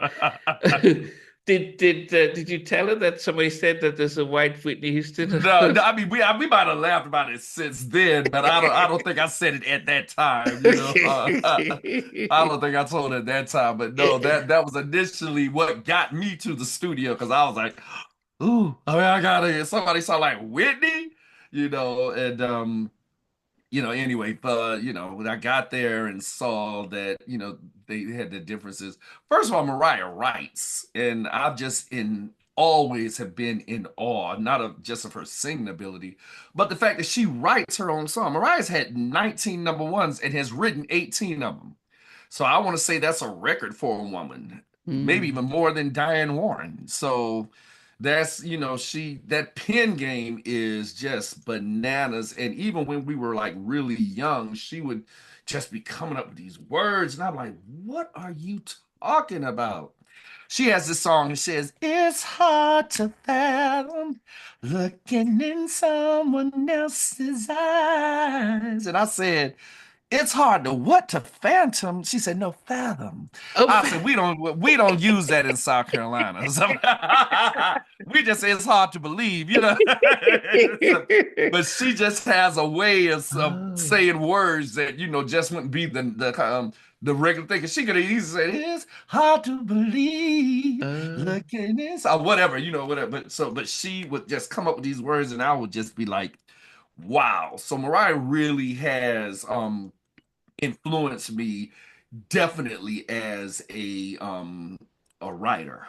did you tell her that somebody said that there's a white Whitney Houston? No, no, I mean we might have laughed about it since then, but I don't think I said it at that time. I don't think I told her at that time, but no, that was initially what got me to the studio because I was like, ooh, I mean, I gotta somebody saw like Whitney, and anyway, when I got there and saw that, they had the differences. First of all, Mariah writes, and I've just in always have been in awe, not of just of her singing ability, but the fact that she writes her own song. Mariah's had 19 number ones and has written 18 of them. So I want to say that's a record for a woman, maybe Hmm. even more than Diane Warren. So that's, that pen game is just bananas. And even when we were like really young, she would just be coming up with these words. And I'm like, what are you talking about? She has this song that says, "It's hard to fathom looking in someone else's eyes." And I said, "It's hard to what to phantom?" She said, "No, fathom." Oh, I said, "We don't use that in South Carolina." So, we just say it's hard to believe. So, but she just has a way of oh, saying words that just wouldn't be the regular thing. 'Cause she could have easily said, "It's hard to believe, uh, look at this," or whatever, whatever. But she would just come up with these words, and I would just be like, "Wow." So Mariah really has influenced me definitely as a writer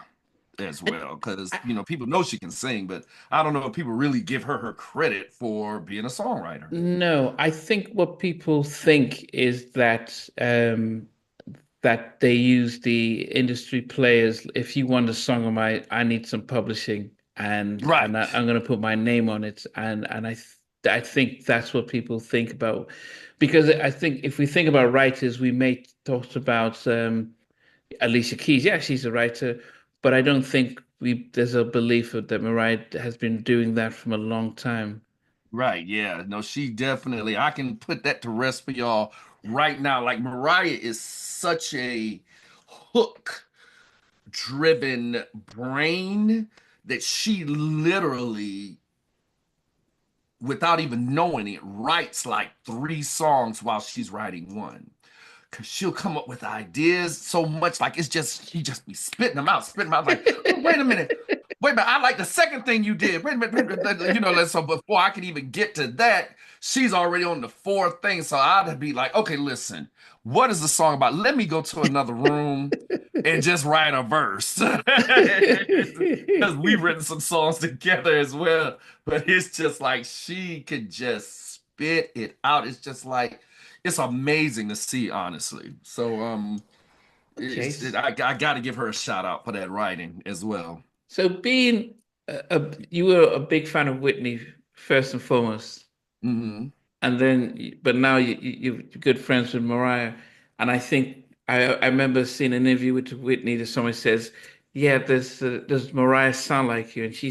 as I, well because I, people know she can sing, but I don't know if people really give her credit for being a songwriter. no, I think what people think is that they use the industry players. If you want a song of mine, I need some publishing, and Right, I'm going to put my name on it, and I think that's what people think about, because I think if we think about writers, we may talk about Alicia Keys. Yeah, she's a writer, but I don't think we there's a belief that Mariah has been doing that from a long time. right. Yeah, no, she definitely, I can put that to rest for y'all right now. Like Mariah is such a hook driven brain that she literally, without even knowing it, writes like three songs while she's writing one. Cause she'll come up with ideas so much, like it's just she just be spitting them out, like, oh, wait a minute. wait a minute, I like the second thing you did. Wait a minute, so before I can even get to that, she's already on the fourth thing. So I'd be like, okay, listen, what is the song about? Let me go to another room and just write a verse. Because we've written some songs together as well. But it's just like she could just spit it out. It's just like it's amazing to see, honestly. So Okay. I got to give her a shout out for that writing as well. So being you were a big fan of Whitney first and foremost, Hmm. and then but now you're good friends with Mariah, and I think I remember seeing an interview with Whitney that someone says, yeah, does Mariah sound like you? She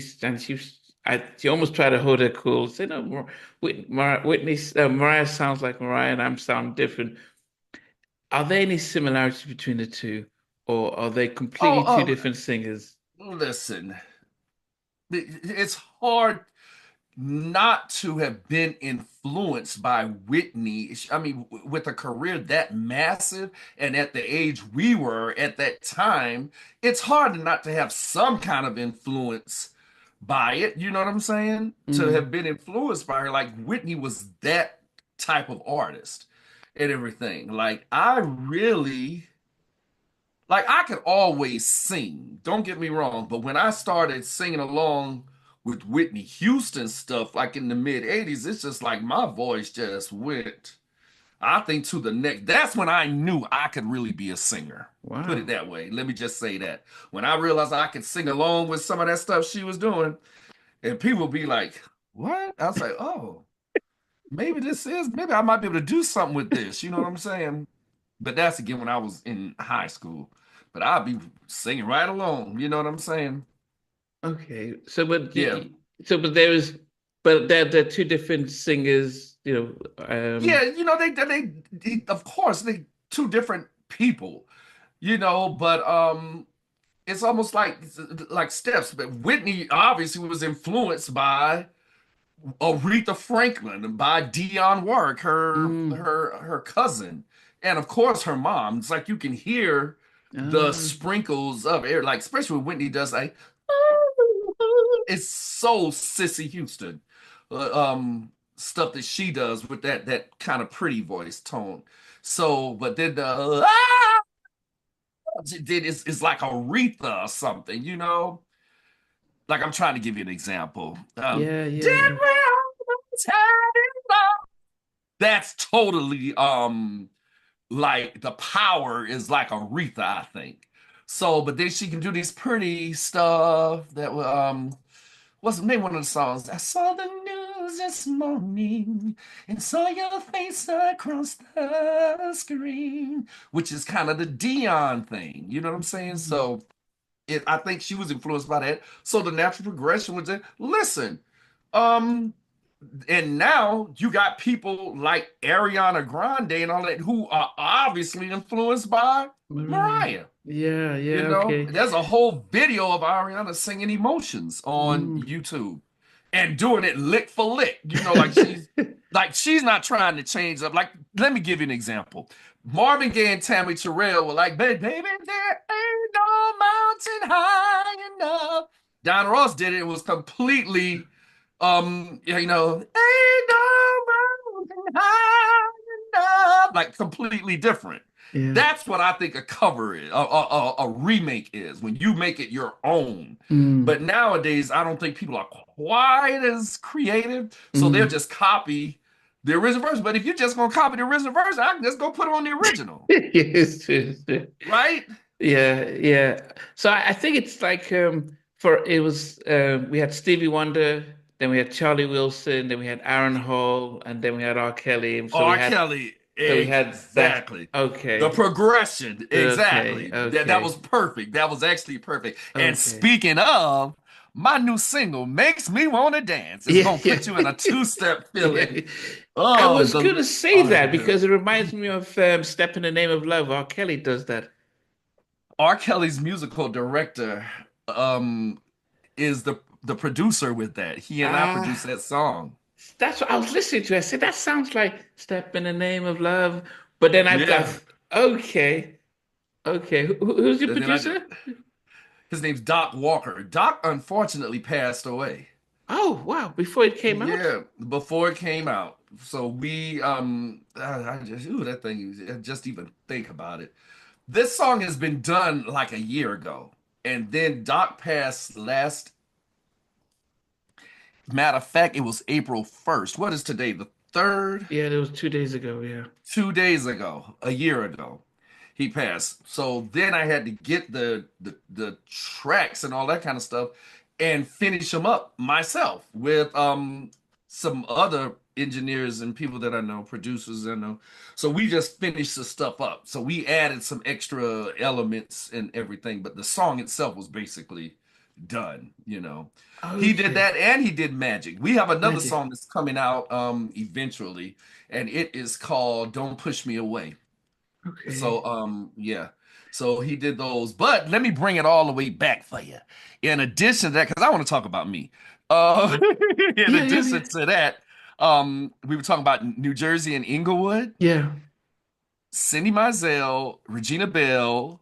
almost tried to hold her cool, say no, Mariah sounds like Mariah, and I'm sound different. Are there any similarities between the two, or are they completely two Oh, different singers? listen, it's hard not to have been influenced by Whitney. I mean, with a career that massive and at the age we were at that time, it's hard not to have some kind of influence by it. You know what I'm saying? To Mm, have been influenced by her, like Whitney was that type of artist and everything. Like, I really. Like I could always sing, don't get me wrong, but when I started singing along with Whitney Houston stuff, like in the mid 80s, it's just like my voice just went, I think, to the next. That's when I knew I could really be a singer. Put it wow. that way. Let me just say that. When I realized I could sing along with some of that stuff she was doing, and people be like, what? I was like, oh, maybe I might be able to do something with this. You know what I'm saying? But that's again when I was in high school. But I'll be singing right along. You know what I'm saying? Okay. Yeah. But there is, but they're two different singers, you know. Yeah, of course they two different people, but it's almost like steps. But Whitney obviously was influenced by Aretha Franklin and by Dionne Warwick, her Mm, her her cousin, and of course her mom. It's like you can hear the uh, sprinkles of air, like especially when Whitney does like it's so Sissy Houston, stuff that she does with that kind of pretty voice tone. So, but then the did it's like Aretha or something, Like I'm trying to give you an example. yeah, Did yeah. we always have it all? That's totally like the power is like Aretha, I think. So, but then she can do these pretty stuff that what's the name one of the songs? I saw the news this morning and saw your face across the screen, which is kind of the Dion thing. You know what I'm saying? Mm. So I think she was influenced by that. So the natural progression was that, listen, um, and now you got people like Ariana Grande and all that who are obviously influenced by Mariah. Mariah. Yeah, yeah, okay. There's a whole video of Ariana singing Emotions on Mm. YouTube and doing it lick for lick. Like she's not trying to change up. Like, let me give you an example. Marvin Gaye and Tammy Terrell were like, baby, there ain't no mountain high enough. Don Ross did it. It was completely, ain't no mountain high enough. Like completely different. Yeah. That's what I think a cover is, a remake is, when you make it your own. Mm, But nowadays, I don't think people are quite as creative, so they'll mm. just copy the original version. But if you're just gonna copy the original version, I can just go put it on the original, Yes, yes, yes. right? Yeah, yeah. So I think it's like for it was we had Stevie Wonder, then we had Charlie Wilson, then we had Aaron Hall, and then we had R. Kelly. And R. Kelly, so we had that. exactly. The Okay. progression, Okay. exactly. That was Okay. perfect. That was actually perfect. And Okay. speaking of, my new single makes me want to dance. It's Yeah, gonna put you in a two-step feeling. yeah. I Oh, was gonna say oh, that yeah. because it reminds me of Step in the Name of Love. R. Kelly does that. R. Kelly's musical director um is the producer with that. He and I produced Ah, that song. that's what I was listening to. I said that sounds like Step in the Name of Love. But then I've Yeah. got okay, okay. Who's your And then I producer? His name's Doc Walker. Doc unfortunately passed away. Oh, wow. Before it came out? Yeah, before it came out. So we I just ooh that thing just even think about it. This song has been done like a year ago. And then Doc passed last matter of fact, it was April 1st. What is today? The 3rd? Yeah, that was 2 days ago. Yeah. 2 days ago, a year ago, he passed. So then I had to get the tracks and all that kind of stuff and finish them up myself with some other engineers and people that I know, producers I know. So we just finished the stuff up. So we added some extra elements and everything, but the song itself was basically done, you know. He did Okay. that and he did Magic. We have another Magic. song that's coming out eventually, and it is called Don't Push Me Away. Okay. So yeah. So he did those. But let me bring it all the way back for you. In addition to that, because I want to talk about me. In Yeah, yeah, addition yeah. to that, we were talking about New Jersey and Inglewood. Yeah. Cindy Mizell, Regina Bell,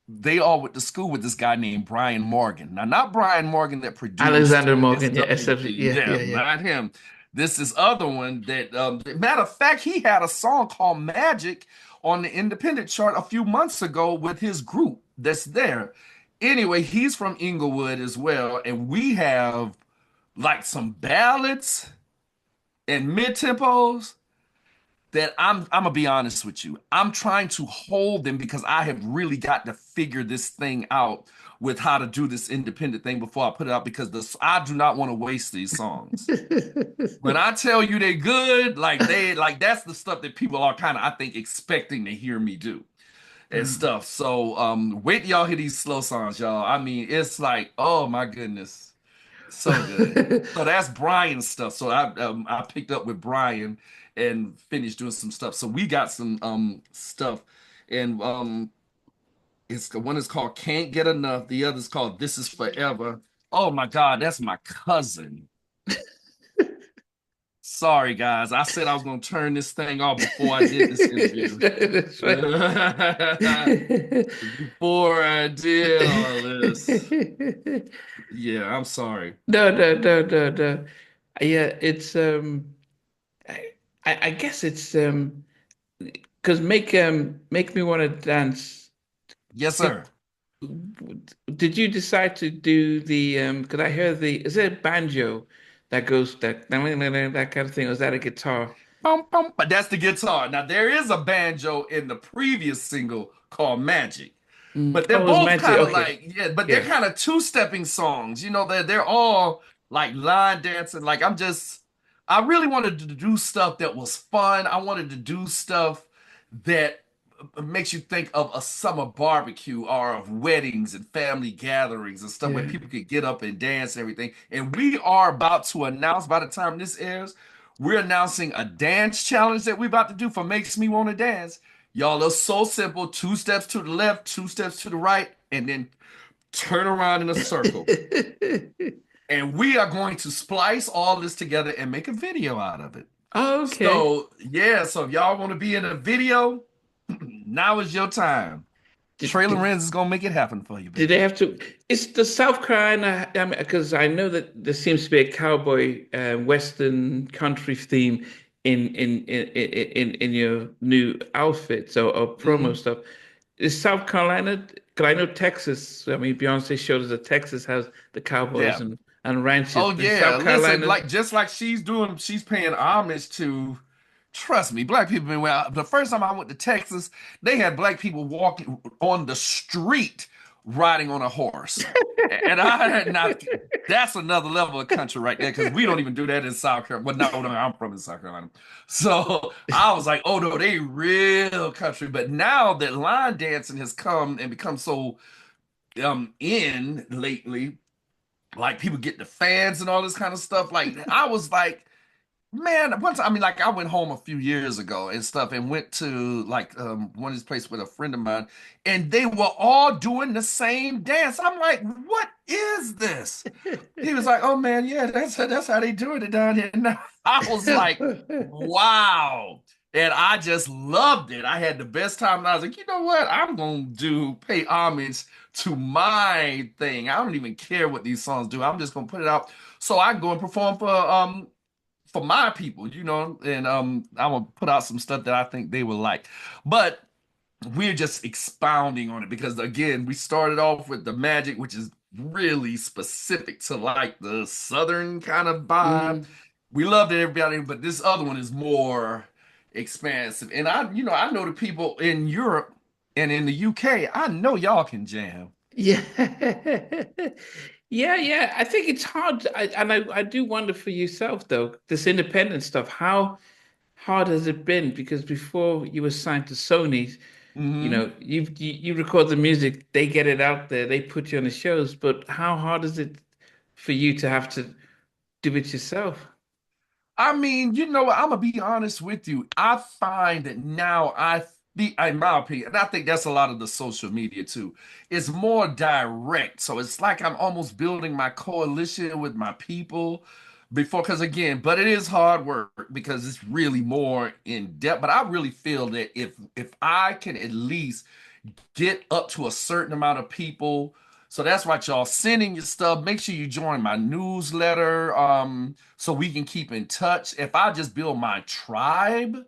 they all went to school with this guy named Brian Morgan. Now, not Brian Morgan that produced Alexander Morgan. Yeah, SFC. SWV. Yeah, Yeah, yeah, yeah. not him. This is other one that, matter of fact, he had a song called Magic on the independent chart a few months ago with his group that's there. Anyway, he's from Inglewood as well, and we have like some ballads and mid tempos that I'm gonna be honest with you. I'm trying to hold them because I have really got to figure this thing out with how to do this independent thing before I put it out because I do not want to waste these songs. When I tell you they're good, like that's the stuff that people are kind of I think expecting to hear me do and Mm. stuff. So wait till y'all hear these slow songs, y'all. I mean, it's like, oh my goodness. So good. So that's Brian's stuff. So I picked up with Brian and finished doing some stuff. So we got some stuff, and it's the one is called "Can't Get Enough." The other's called "This Is Forever." Oh my God, that's my cousin. Sorry guys, I said I was gonna turn this thing off before I did this interview. That's right. Before I did all this. Yeah, I'm sorry. No, no, no, no, no. Yeah, it's I, I guess it's because make me want to dance. Yes, Did sir. did you decide to do the because I heard the is it banjo that goes that kind of thing, or is that a guitar? Bum, bum, but that's the guitar. Now there is a banjo in the previous single called Magic, Mm. but they're Oh, it was both magic. kind of Okay. like yeah, but they're Yeah. kind of two-stepping songs. You know, they're all like line dancing. Like I really wanted to do stuff that was fun. I wanted to do stuff that makes you think of a summer barbecue or of weddings and family gatherings and stuff where Yeah. people could get up and dance and everything. And we are about to announce by the time this airs, we're announcing a dance challenge that we're about to do for Makes Me Want to Dance. Y'all, it's so simple. Two steps to the left, two steps to the right, and then turn around in a circle. And we are going to splice all this together and make a video out of it. Okay. So, yeah, so if y'all want to be in a video, now is your time. Did, Trey did Lorenz is gonna make it happen for you, did they baby. have to? It's the South Carolina. I mean, because I know that there seems to be a cowboy Western country theme in your new outfits or promo Mhm. stuff. Is South Carolina? Because I know Texas. I mean, Beyonce showed us that Texas has the cowboys Yeah. and ranches. Oh But is yeah. South Listen, Carolina? like just like she's doing, she's paying homage to. Trust me, black people been well. The first time I went to Texas, they had black people walking on the street riding on a horse, and I had not. That's another level of country right there because we don't even do that in South Carolina. Well, no, no, I'm from in South Carolina, so I was like, oh no, they real country. But now that line dancing has come and become so in lately, like people get the fans and all this kind of stuff. Like I was like, man, one time, I mean, like I went home a few years ago and stuff and went to like one of these places with a friend of mine, and they were all doing the same dance. I'm like, what is this? He was like, oh man, yeah, that's how they do it down here. And I was like, wow. And I just loved it. I had the best time. And I was like, you know what? I'm gonna do pay homage to my thing. I don't even care what these songs do. I'm just gonna put it out so I can go and perform for my people, and I'm gonna put out some stuff that I think they will like. But we're just expounding on it because again, we started off with the magic, which is really specific to like the southern kind of vibe. Mm. We loved it, everybody, but this other one is more expansive. And I know the people in Europe and in the UK, I know y'all can jam. Yeah. Yeah, yeah. I think it's hard. I do wonder for yourself though, this independent stuff, how hard has it been? Because before you were signed to Sony, Hmm. you record the music, they get it out there, they put you on the shows, but how hard is it for you to have to do it yourself? I mean, I'm gonna be honest with you. I find that now in my opinion, and I think that's a lot of the social media too. It's more direct, so it's like I'm almost building my coalition with my people before. Because again, but it is hard work because it's really more in depth. But I really feel that if I can at least get up to a certain amount of people. So that's why y'all sending your stuff. Make sure you join my newsletter, so we can keep in touch. If I just build my tribe,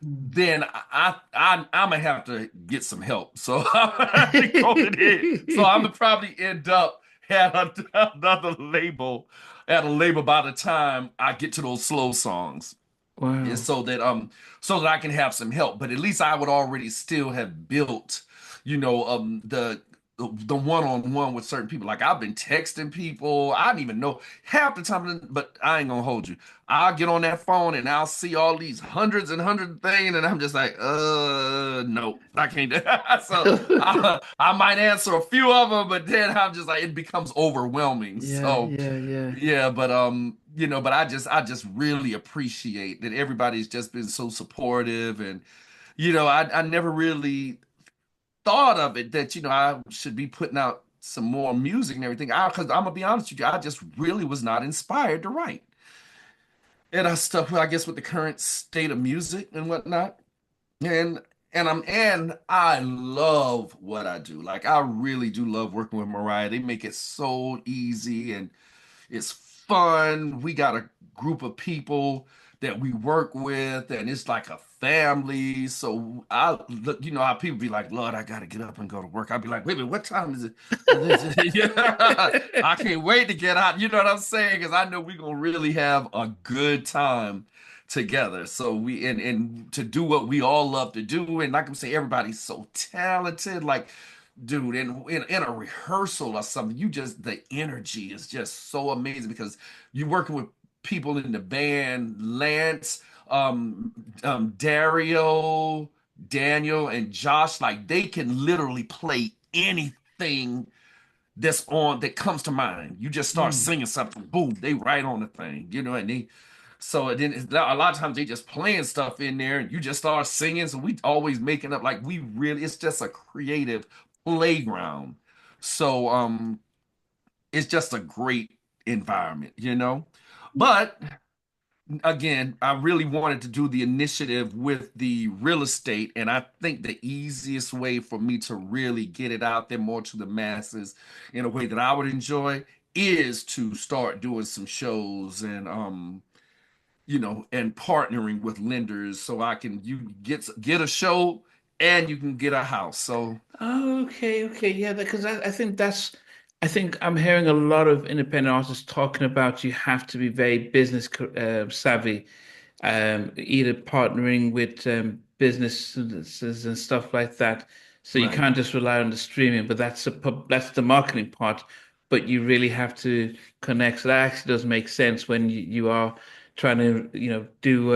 then I'm gonna have to get some help. So I'm gonna have to go in it. So I'm gonna probably end up at another label, at a label by the time I get to those slow songs, and Wow. so that I can have some help. But at least I would already still have built, the one-on-one with certain people. Like I've been texting people. I don't even know half the time, but I ain't gonna hold you. I'll get on that phone and I'll see all these hundreds and hundreds of things, and I'm just like, no, I can't do so I might answer a few of them, but then I'm just like, it becomes overwhelming. Yeah, So yeah, yeah. yeah, but but I just really appreciate that everybody's just been so supportive, and I never really thought of it that I should be putting out some more music and everything. Because I'm gonna be honest with you, I just really was not inspired to write. And I stuff, I guess, with the current state of music and whatnot. And and I love what I do. Like I really do love working with Mariah. They make it so easy and it's fun. We got a group of people that we work with, and it's like a family. So I look, how people be like, Lord, I gotta get up and go to work. I'll be like, wait a minute, what time is it? Yeah, I can't wait to get out. You know what I'm saying? Because I know we're gonna really have a good time together. So and to do what we all love to do. And like I'm saying, everybody's so talented. Like dude, in a rehearsal or something, the energy is just so amazing because you're working with people in the band, Lance, Dario, Daniel, and Josh. Like they can literally play anything that comes to mind. You just start Mm. singing something, boom, they right on the thing, and they so then a lot of times they just playing stuff in there and you just start singing. So we always making up like it's just a creative playground. So it's just a great environment. But again, I really wanted to do the initiative with the real estate, and I think the easiest way for me to really get it out there more to the masses in a way that I would enjoy is to start doing some shows and partnering with lenders so you get a show and you can get a house. So Oh, okay, okay, yeah, because I think I'm hearing a lot of independent artists talking about you have to be very business savvy, either partnering with businesses and stuff like that. So you right. can't just rely on the streaming, but that's the marketing part. But you really have to connect. So that actually does make sense when you are trying to, do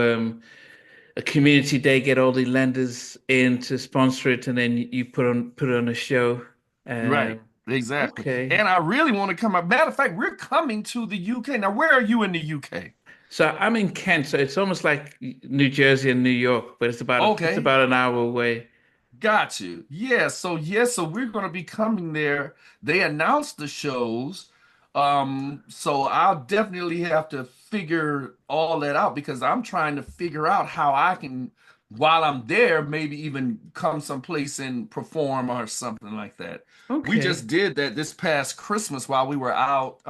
a community day, get all the lenders in to sponsor it, and then you put on a show. Right. Um, Exactly. okay. And I really want to come up. Matter of fact, we're coming to the UK. Now, where are you in the UK? So I'm in Kent, so it's almost like New Jersey and New York, but it's Okay. about an hour away. Got you. So we're gonna be coming there. They announced the shows. So I'll definitely have to figure all that out because I'm trying to figure out how I can while I'm there, maybe even come someplace and perform or something like that. We Okay. just did that this past Christmas while we were out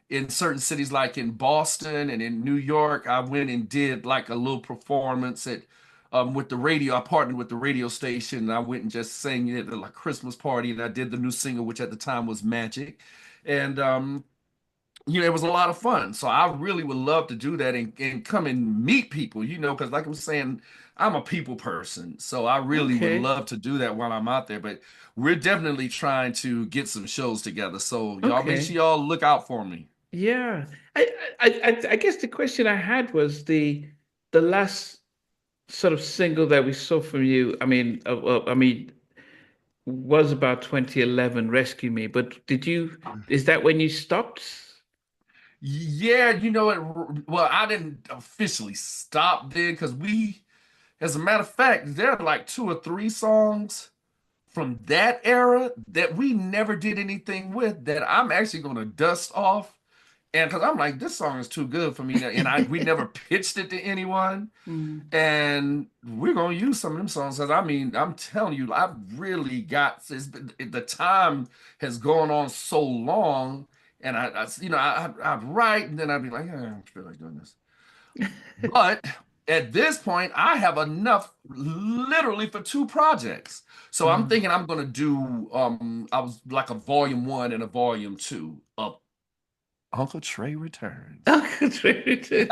in certain cities like in Boston and in New York. I went and did like a little performance at with the radio. I partnered with the radio station and I went and just sang at a Christmas party and I did the new single, which at the time was Magic. And it was a lot of fun. So I really would love to do that and come and meet people, because like I was saying, I'm a people person. So I really would Okay. love to do that while I'm out there. But we're definitely trying to get some shows together. So y'all make sure Okay. y'all look out for me. Yeah. I guess the question I had was the last sort of single that we saw from you. I mean, was about 2011, Rescue Me. But is that when you stopped? Yeah, well, I didn't officially stop then because as a matter of fact, there are like two or three songs from that era that we never did anything with that I'm actually going to dust off. And because I'm like, this song is too good for me. And we never pitched it to anyone. Mm. And we're going to use some of them songs. Because I mean, I'm telling you, I've really the time has gone on so long. And I'd write and then I'd be like, I don't feel like doing this. But at this point, I have enough literally for two projects. So I'm Mm. thinking I'm gonna do I was like a volume one and a volume two of Uncle Trey Returns. Oh, contributed.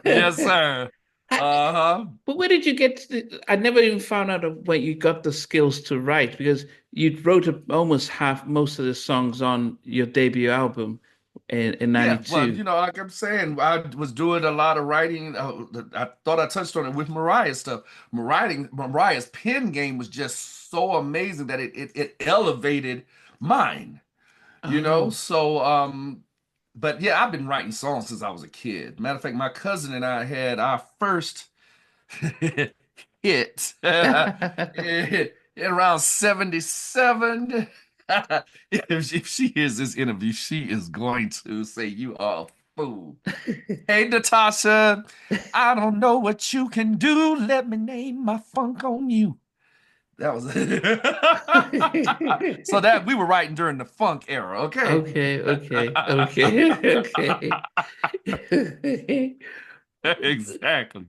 Yes, sir. Uh-huh. But where did you get I never even found out of where you got the skills to write because you wrote almost half most of the songs on your debut album in Yeah, well, 92. like I'm saying, I was doing a lot of writing. I thought I touched on it with Mariah's stuff. Mariah's pen game was just so amazing that it elevated mine. Oh. So but yeah, I've been writing songs since I was a kid. Matter of fact, my cousin and I had our first hit in around 77. If she hears this interview, she is going to say you are a fool. Hey Natasha, I don't know what you can do. Let me name my funk on you. That was so that we were writing during the funk era, okay? Okay, okay, okay, okay. Exactly.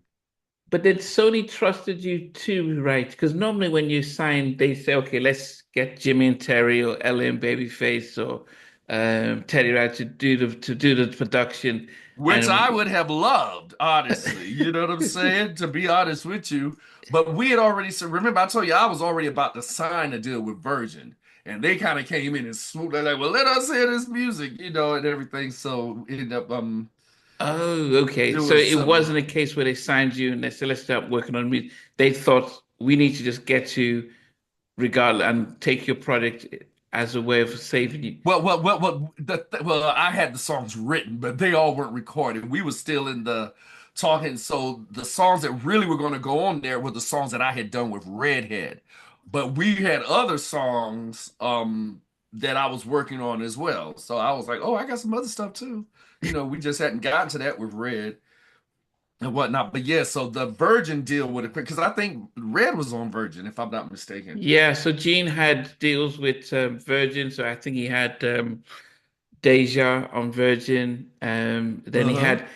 But then Sony trusted you to write because normally when you sign, they say, okay, let's get Jimmy and Terry or Ellie and Babyface or Teddy Rat to do the production. Which I And would have loved, honestly. You know what I'm saying? To be honest with you. But we had already, so remember, I told you I was already about to sign a deal with Virgin. And they kind of came in and swooped. They're like, well, let us hear this music, and everything. So we ended up oh, okay. So doing it some. wasn't a case where they signed you and they said, let's start working on me. They thought we need to just get you regardless and take your project as a way of saving you. Well, I had the songs written, but they all weren't recorded. We were still in the talking. So the songs that really were going to go on there were the songs that I had done with Redhead. But we had other songs that I was working on as well. So I was like, oh, I got some other stuff too. We just hadn't gotten to that with Red and whatnot. But yeah, so the Virgin deal with it, because I think Red was on Virgin, if I'm not mistaken. Yeah, so Gene had deals with Virgin. So I think he had Deja on Virgin. Then he Uh-huh. had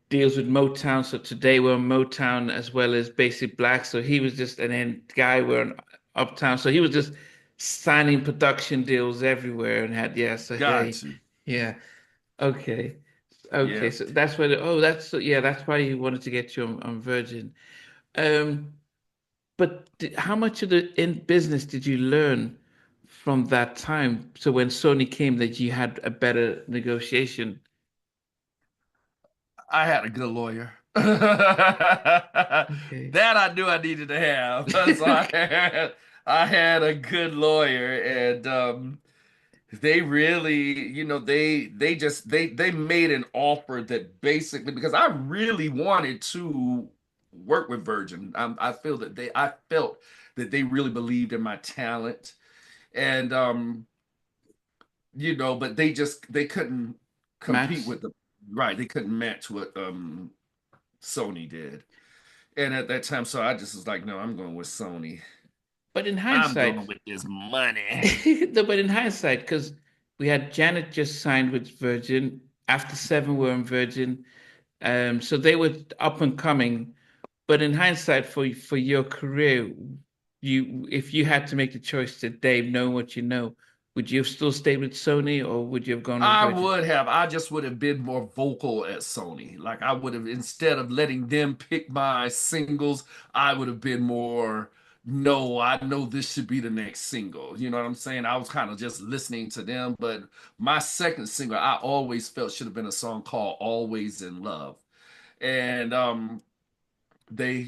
deals with Motown. So today we're on Motown as well as Basic Black. So he was just, and then Guy were on Uptown. So he was just signing production deals everywhere and had, yeah. So yeah, Got you. yeah. Okay. Okay. Yeah. So that's where yeah, that's why he wanted to get you on Virgin. Um, but how much of the in business did you learn from that time? So when Sony came, that you had a better negotiation. I had a good lawyer. Okay. That I knew I needed to have. So I had a good lawyer and they really, they made an offer that basically because I really wanted to work with Virgin. I felt that they really believed in my talent and but they couldn't compete Matt? with the right. They couldn't match what Sony did. And at that time, so I just was like, no, I'm going with Sony. But in I'm hindsight, going with this money. no, but in hindsight, because we had Janet just signed with Virgin, After Seven were on Virgin, so they were up and coming. But in hindsight, for your career, you if you had to make the choice today, knowing what you know, would you have still stayed with Sony or would you have gone with I Virgin? would have. I just would have been more vocal at Sony. Like I would have, instead of letting them pick my singles, I would have been more, no, I know this should be the next single. You know what I'm saying? I was kind of just listening to them. But my second single, I always felt should have been a song called Always in Love. And they,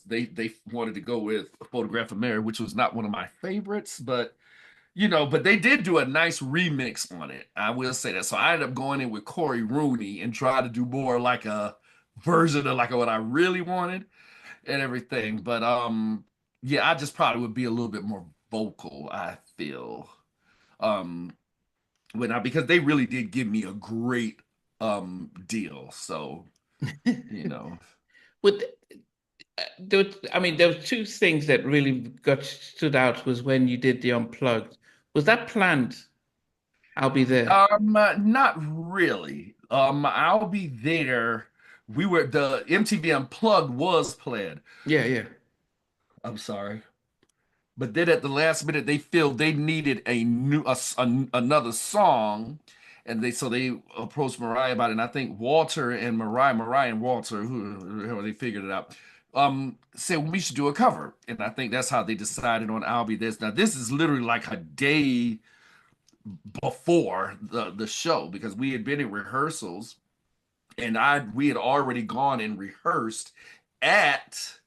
they wanted to go with Photograph of Mary, which was not one of my favorites, but but they did do a nice remix on it. I will say that. So I ended up going in with Corey Rooney and try to do more like a version of like what I really wanted and everything. But yeah, I just probably would be a little bit more vocal, I feel. Um when I because they really did give me a great deal. So, you know. With I mean, there were two things that really got stood out was when you did the unplugged. Was that planned? I'll be there. Not really. I'll be there. The MTV Unplugged was planned. Yeah, yeah. I'm sorry. But then at the last minute, they feel they needed another song, and they approached Mariah about it. And I think Mariah and Walter, who they figured it out, said we should do a cover. And I think that's how they decided on "I'll Be This." Now this is literally like a day before the show because we had been in rehearsals, and we had already gone and rehearsed at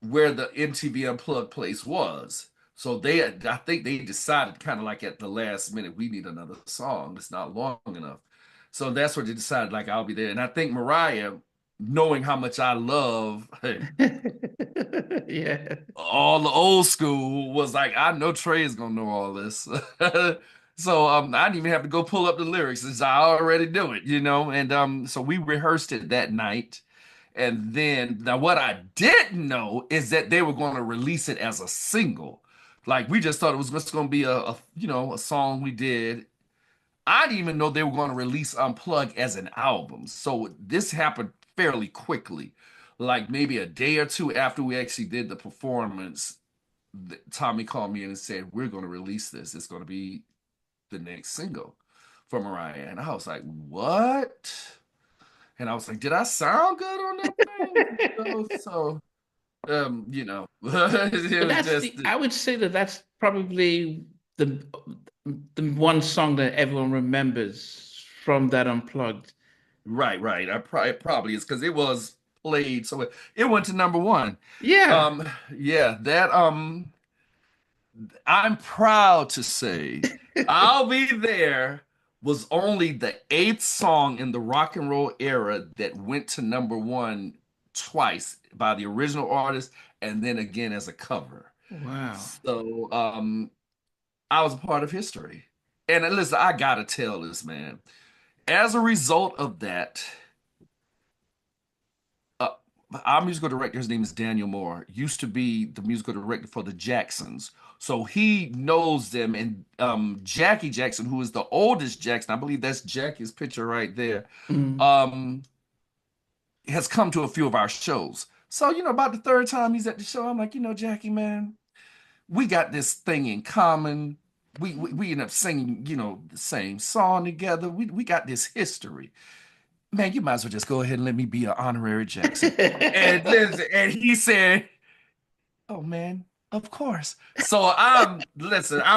where the MTV Unplugged place was. So I think they decided kind of like at the last minute, we need another song. It's not long enough. So that's what they decided, like, I'll be there. And I think Mariah, knowing how much I love Yeah. all the old school, was like, I know Trey is gonna know all this. So I didn't even have to go pull up the lyrics since I already do it, And so we rehearsed it that night. And then now what I didn't know is that they were going to release it as a single. Like we just thought it was just going to be a song we did. I didn't even know they were going to release Unplug as an album. So this happened fairly quickly. Like maybe a day or two after we actually did the performance, Tommy called me in and said, "We're going to release this. It's going to be the next single for Mariah." And I was like, "What?" And I was like, "Did I sound good on that thing?" So it But was that's just I would say that that's probably the the one song that everyone remembers from that unplugged. right, right. It probably is because it was played, so it went to number one. Yeah. Yeah, that I'm proud to say, "I'll Be There" was only the eighth song in the rock and roll era that went to number one twice by the original artist and then again as a cover. Wow. So I was a part of history. And listen, I gotta tell this, man. As a result of that, uh, our musical director, his name is Daniel Moore, used to be the musical director for the Jacksons. So he knows them. And Jackie Jackson, who is the oldest Jackson, I believe that's Jackie's picture right there, Mm. um, has come to a few of our shows. So, about the third time he's at the show, I'm like, Jackie, man, we got this thing in common. We end up singing, the same song together. We got this history. Man, you might as well just go ahead and let me be an honorary Jackson. And listen, and he said, "Oh man, of course." So I'm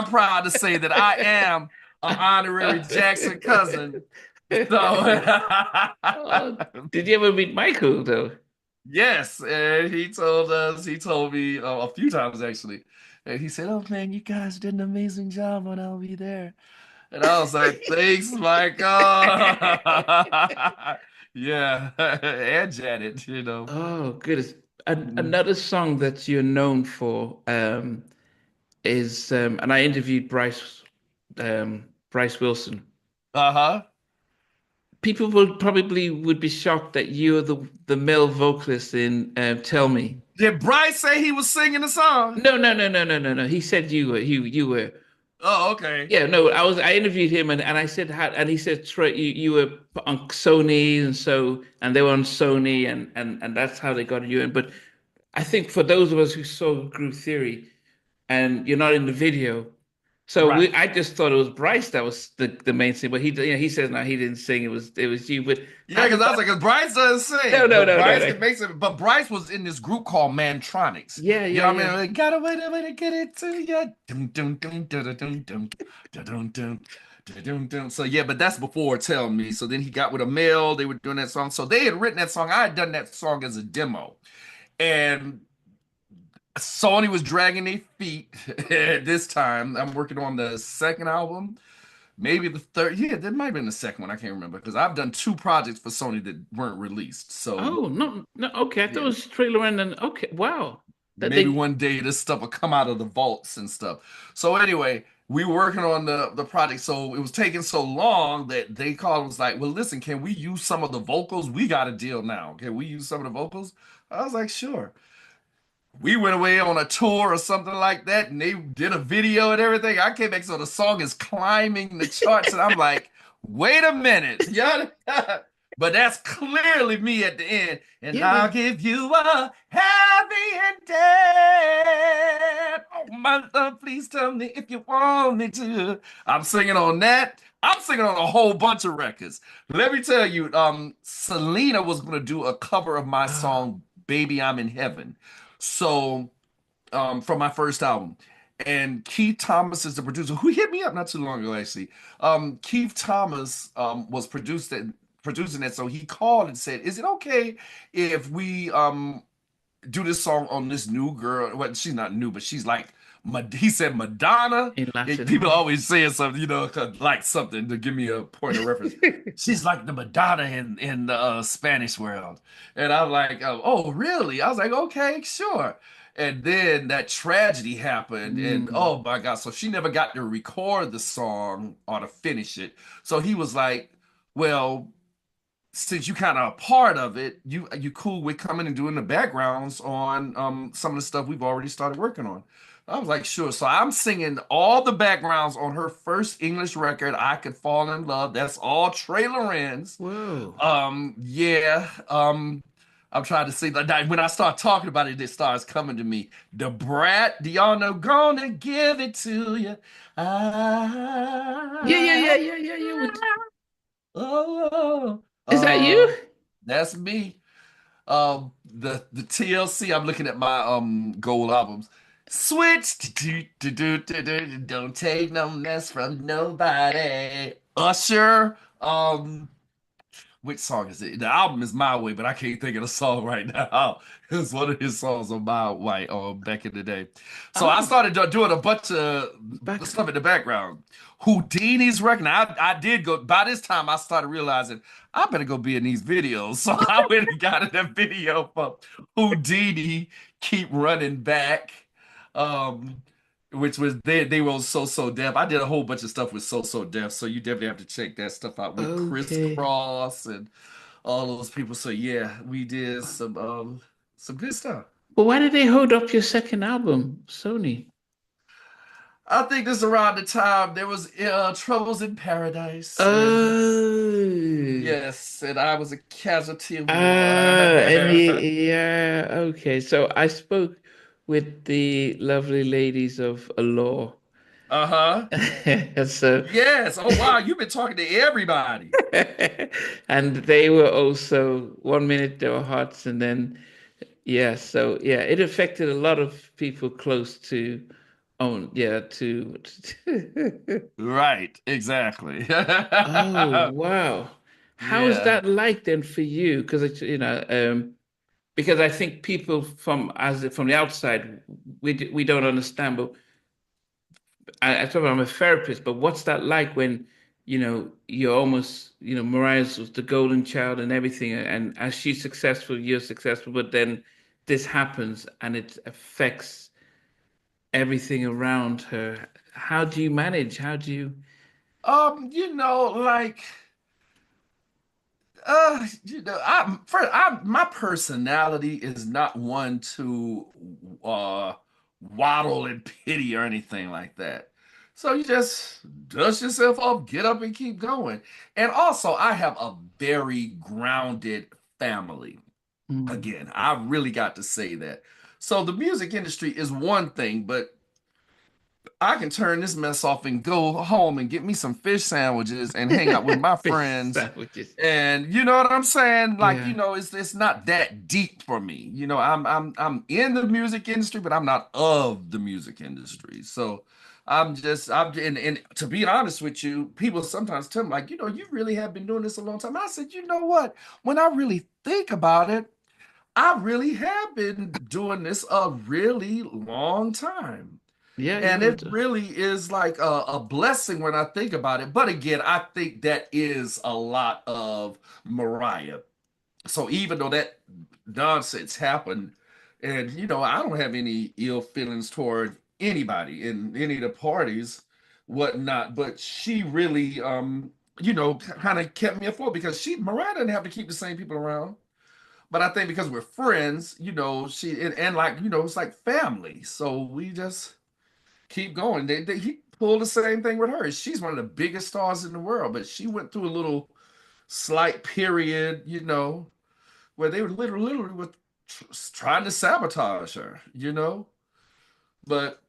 proud to say that I am an honorary Jackson cousin. So Oh, did you ever meet Michael though? yes, and he told me a few times actually. And he said, "Oh man, you guys did an amazing job on I'll Be There." And I was like, "Thanks, Michael." Yeah, and Janet. Oh, goodness. Mm. Another song that you're known for is and I interviewed Bryce Wilson. Uh-huh. people will probably would be shocked that you're the male vocalist in Tell Me. Did Bryce say he was singing the song? No, no, no, no, no, no, no. He said you were. Oh, okay. Yeah, no, I interviewed him and I said how and he said Trey, you were on Sony and they were on Sony and that's how they got you in. But I think for those of us who saw Groove Theory and you're not in the video, so Right. I just thought it was Bryce that was the main thing. But he says no, he didn't sing. It was you. But Yeah, how because did I was that? like, 'cause Bryce doesn't No, sing, no, but no, no, Bryce no. can make it. But Bryce was in this group called Mantronics. Yeah, You yeah, know what I yeah. mean? Like, gotta wait a way to get it to you. Dun, dun, dun, dun, dun, dun, dun, dun, dun, dun, dun, dun, dun. So yeah, but that's before Tell Me. So then he got with a male. They were doing that song. So they had written that song. I had done that song as a demo, and Sony was dragging their feet at this time. I'm working on the second album, maybe the third. Yeah, that might have been the second one. I can't remember because I've done two projects for Sony that weren't released. So Oh, no, no. Okay, I thought it yeah, was Trey Lorenz. And okay, wow. That maybe they. one day this stuff will come out of the vaults and stuff. So anyway, we were working on the project. So it was taking so long that they called and was like, well, listen, can we use some of the vocals? We got a deal now. Can we use some of the vocals? I was like, sure. We went away on a tour or something like that, and they did a video and everything. I came back, so the song is climbing the charts, and I'm like, wait a minute, yeah. But that's clearly me at the end. And Yeah, yeah. I'll give you a happy ending. Oh, my love, please tell me if you want me to. I'm singing on that. I'm singing on a whole bunch of records. Let me tell you, Selena was going to do a cover of my Ah, song, Baby, I'm in Heaven. So, from my first album. And Keith Thomas is the producer who hit me up not too long ago, actually. Keith Thomas was producing it. So he called and said, is it okay if we do this song on this new girl? Well, she's not new, but she's like, he said Madonna. in Yeah, Latin. people always saying something, like something to give me a point of reference. She's like the Madonna in the Spanish world. And I'm like, oh, really? I was like, okay, sure. And then that tragedy happened, and Mm. oh my God. So she never got to record the song or to finish it. So he was like, well, since you kind of a part of it, you cool with coming and doing the backgrounds on some of the stuff we've already started working on. I was like, sure. So I'm singing all the backgrounds on her first English record, I Could Fall in Love. That's all Trey Lorenz. Whoa. Yeah. I'm trying to see that when I start talking about it, it starts coming to me. The brat, do y'all know? Gonna give it to you. Yeah, yeah, yeah, Ah, yeah, yeah, yeah. oh, Is that you? that's me. The TLC. I'm looking at my gold albums. Switch. Don't take no mess from nobody. Usher. Which song is it? The album is My Way, but I can't think of the song right now. It's one of his songs on My Way back in the day. So I Oh, started doing a bunch of back. stuff in the background. Houdini's record. Now, I did go, by this time, I started realizing I better go be in these videos. So I went and got in that video for Houdini, Keep Running Back. Um, which was they were so deaf. I did a whole bunch of stuff with so deaf, so you definitely have to check that stuff out with Okay. Crisscross and all those people. So yeah, we did some good stuff. Well, why did they hold up your second album, Sony? I think this around the time there was Troubles in Paradise, and Oh. yes, and I was a casualty of Ah, and war. yeah, okay. So I spoke with the lovely ladies of Allure. Uh-huh. So, Yes. Oh wow, you've been talking to everybody. and they were also 1 minute they were hot, and then yeah, so yeah, it affected a lot of people close to own, yeah, to Right, exactly. Oh, wow. How is Yeah. that like then for you? Because because I think people from the outside we don't understand, but I told I'm a therapist, but what's that like when you're almost Mariah's was the golden child and everything, and as she's successful, you're successful, but then this happens and it affects everything around her. How do you manage? How do you? Like my personality is not one to uh waddle and pity or anything like that. So you just dust yourself off, get up and keep going. And also, I have a very grounded family. Mm. Again, I really got to say that. So the music industry is one thing, but I can turn this mess off and go home and get me some fish sandwiches and hang out with my Fish friends. sandwiches. And you know what I'm saying? Like, Yeah. it's not that deep for me. I'm in the music industry, but I'm not of the music industry. So and to be honest with you, people sometimes tell me, like, you really have been doing this a long time. I said, you know what? When I really think about it, I really have been doing this a really long time. Yeah, And you it really is like a blessing when I think about it. But again, I think that is a lot of Mariah. So even though that nonsense happened, and I don't have any ill feelings toward anybody in any of the parties, whatnot, but she really kind of kept me afloat because Mariah didn't have to keep the same people around. But I think because we're friends, and like, it's like family. So we just keep going. He pulled the same thing with her. She's one of the biggest stars in the world, but she went through a little slight period, where they were literally with trying to sabotage her. But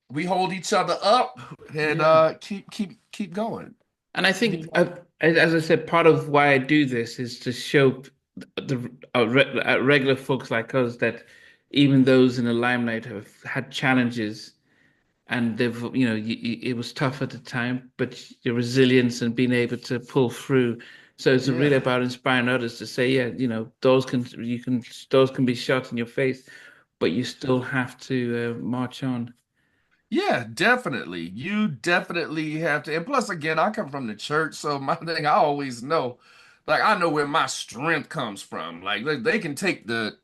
we hold each other up and yeah. keep going. And I think, as I said, part of why I do this is to show regular folks like us that even those in the limelight have had challenges, and it was tough at the time, but your resilience and being able to pull through. So it's really Yeah. about inspiring others to say, yeah, doors can be shut in your face, but you still have to march on. Yeah, definitely. You definitely have to. And plus, again, I come from the church, so my thing, I always know, like, I know where my strength comes from. Like, they can take the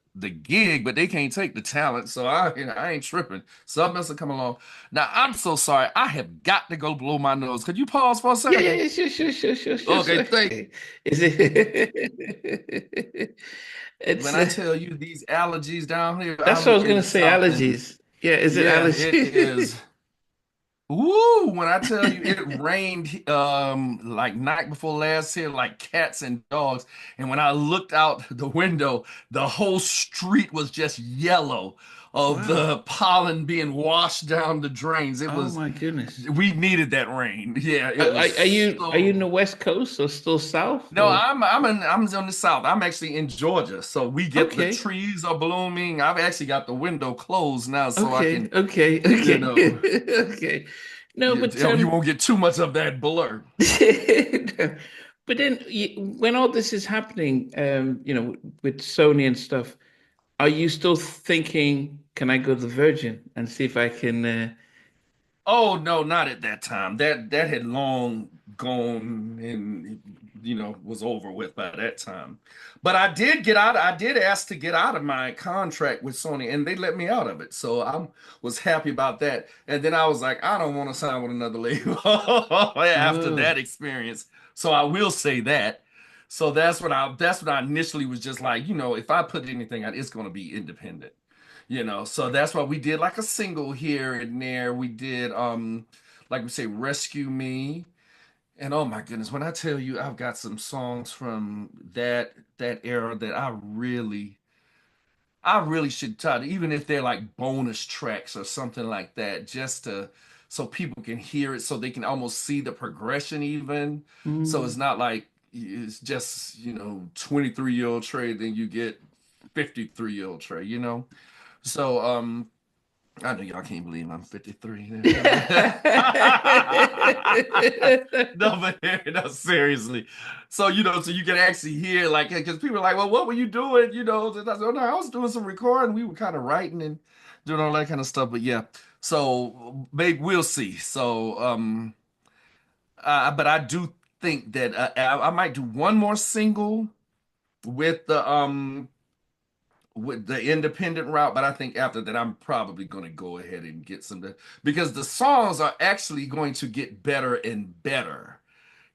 gig, but they can't take the talent. So I ain't tripping. Something else will come along. Now, I'm so sorry. I have got to go blow my nose. Could you pause for a Yeah, yeah, second? yeah, sure, sure, sure, sure, sure, Okay, sure. thank. Is it? It's When I tell you ththese allergies down here, that's what I I'm was in gonna the say. South, and Allergies. Yeah, is it yeah, it allergy? is. Woo! When I tell you it rained like night before last here, like cats and dogs. And when I looked out the window, the whole street was just yellow of Wow. the pollen being washed down the drains. Oh my goodness. We needed that rain. Yeah, Are, it are was are you in so. the West Coast or still South No, or? I'm in the South. I'm actually in Georgia. So the Okay, trees are blooming. I've actually got the window closed now so I okay, can, okay, you know, okay, okay. No, but you won't get too much of that blur. but then when all this is happening, with Sony and stuff, are you still thinking, can I go to the Virgin and see if I can? Oh no, not at that time. That had long gone and was over with by that time. But I did get out. I did ask to get out of my contract with Sony, and they let me out of it. So I was happy about that. And then I was like, I don't want to sign with another label after Oh, that experience. So I will say that. So that's when I initially was just like, if I put anything out, it's going to be independent. So that's why we did like a single here and there. We did like we say Rescue Me. And oh my goodness, when I tell you I've got some songs from that era that I really should try to, even if they're like bonus tracks or something like that, just to so people can hear it, so they can almost see the progression even. So it's mm. not like it's just, 23-year-old Trey, then you get 53-year-old Trey. So I know y'all can't believe I'm 53. No, but no, seriously. So you can actually hear, like, because people are like, well, what were you doing? I said, oh, no, I was doing some recording. We were kind of writing and doing all that kind of stuff. But yeah, so maybe we'll see. So but I do think that I might do one more single with the independent route, but I think after that, I'm probably going to go ahead and get because the songs are actually going to get better and better.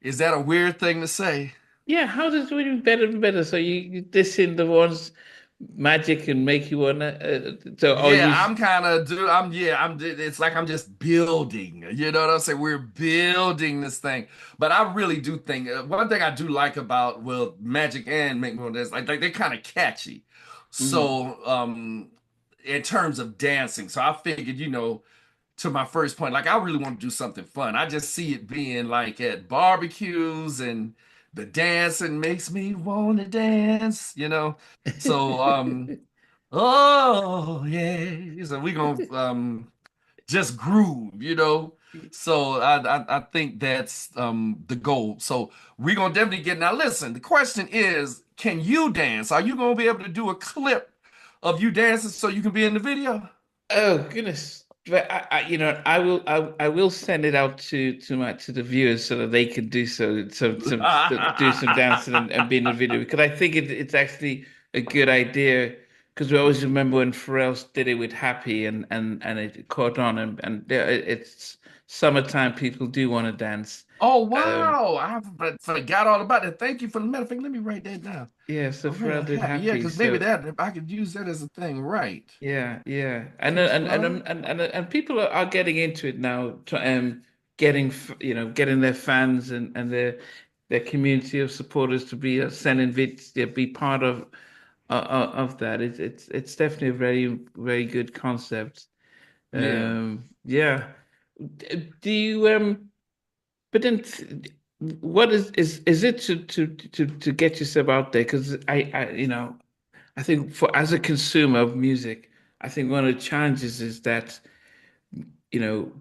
Is that a weird thing to say? Yeah, how does it do better and better? So you diss in the ones magic and make you wanna or Yeah, you I'm kind of do. I'm yeah. I'm. It's like I'm just building. You know what I'm saying? We're building this thing. But I really do think one thing I do like about well, Magic and Make Me Wanna Dance, like they're kind of catchy. mm, So in terms of dancing, so I figured, to my first point, like I really want to do something fun. I just see it being like at barbecues and the dancing makes me want to dance. So oh yeah. So we gonna just groove. So I think that's the goal. So we're gonna definitely get now. Listen, the question is, can you dance? Are you gonna be able to do a clip of you dancing so you can be in the video? Oh goodness. But I will send it out to the viewers so that they can do do some dancing and be in the video because I think it's actually a good idea because we always remember when Pharrell did it with Happy and it caught on and yeah, it's summertime people do want to dance. Oh Um, wow, forgot all about that. Thank you for the matter of fact. Let me write that down. yeah, so Pharrell Pharrell did happy, yeah, Happy. because maybe So that if I could use that as a thing, right? yeah, yeah, and Okay, uh, and and so and and people are getting into it now, getting getting their fans and their community of supporters to be sending vids, be part of that. It's definitely a very very good concept. yeah, Yeah. Do you But then, what is it to get yourself out there? Because I think for as a consumer of music, I think one of the challenges is that,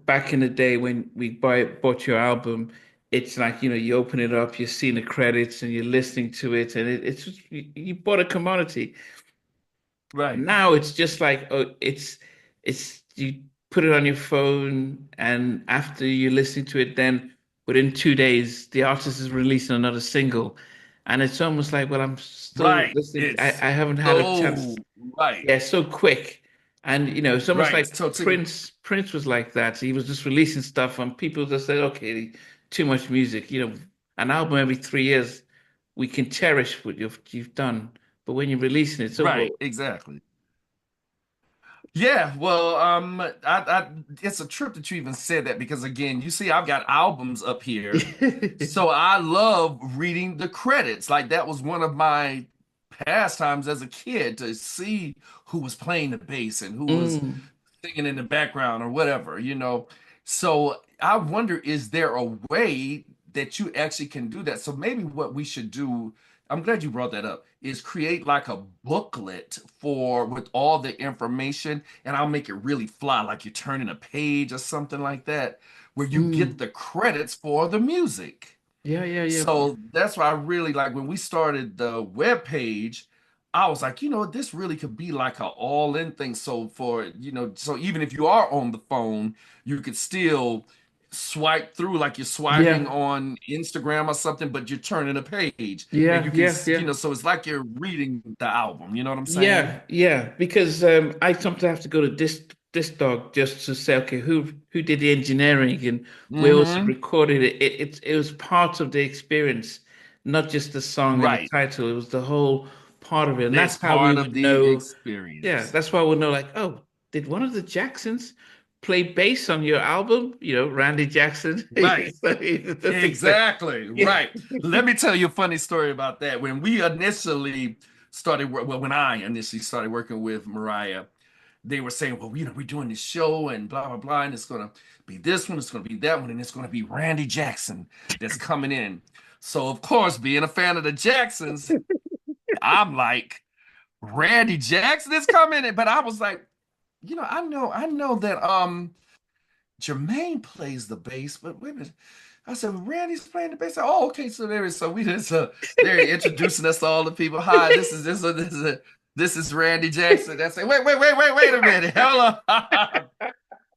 back in the day when we bought your album, it's like, you open it up, you're seeing the credits and you're listening to it, and it's just, you bought a commodity. right, Now it's just like, oh, it's you put it on your phone, and after you're listening to it, then within 2 days, the artist is releasing another single, and it's almost like, well, I'm still right. listening. It's I haven't had a chance. so right, Yeah, so quick. And it's almost right. like So to Prince was like that. He was just releasing stuff and people just said, okay, too much music. An album every 3 years, we can cherish what you've done. But when you're releasing it, so right, well, exactly. Yeah, well, it's a trip that you even said that because again, you see, I've got albums up here, so I love reading the credits. Like that was one of my pastimes as a kid to see who was playing the bass and who was mm, singing in the background or whatever. So I wonder, is there a way that you actually can do that? So maybe what we should do, I'm glad you brought that up, is create like a booklet for with all the information, and I'll make it really fly, like you're turning a page or something like that, where you get mm. the credits for the music. Yeah, yeah, yeah. So that's why I really like when we started the web page. I was like, this really could be like a all-in thing. So so even if you are on the phone, you could still swipe through like you're swiping Yeah, on Instagram or something, but you're turning a page and yeah, you can, yeah, yeah. so it's like you're reading the album. You know what I'm saying? Yeah, yeah, because I sometimes have to go to this dog just to say, okay, who did the engineering and where was it Mm-hmm. recorded? It was part of the experience, not just the song and the Right. title. It was the whole part of it, and That's that's how we part of would the know. Yeah, experience. that's why we'll know. Like, oh, did one of the Jacksons play bass on your album? Randy Jackson. Right. So that's exactly. Exactly. Yeah. Right. Let me tell you a funny story about that. When we initially when I initially started working with Mariah, they were saying, well, we're doing this show and blah, blah, blah, and it's going to be this one, it's going to be that one, and it's going to be Randy Jackson that's coming in. So, of course, being a fan of the Jacksons, I'm like, Randy Jackson is coming in. But I was like, I know that Jermaine plays the bass, but wait a minute. I said, well, Randy's playing the bass. Oh, okay. So there is. So we just they're introducing us to all the people. Hi, this is Randy Jackson. I say, wait a minute. Hold on.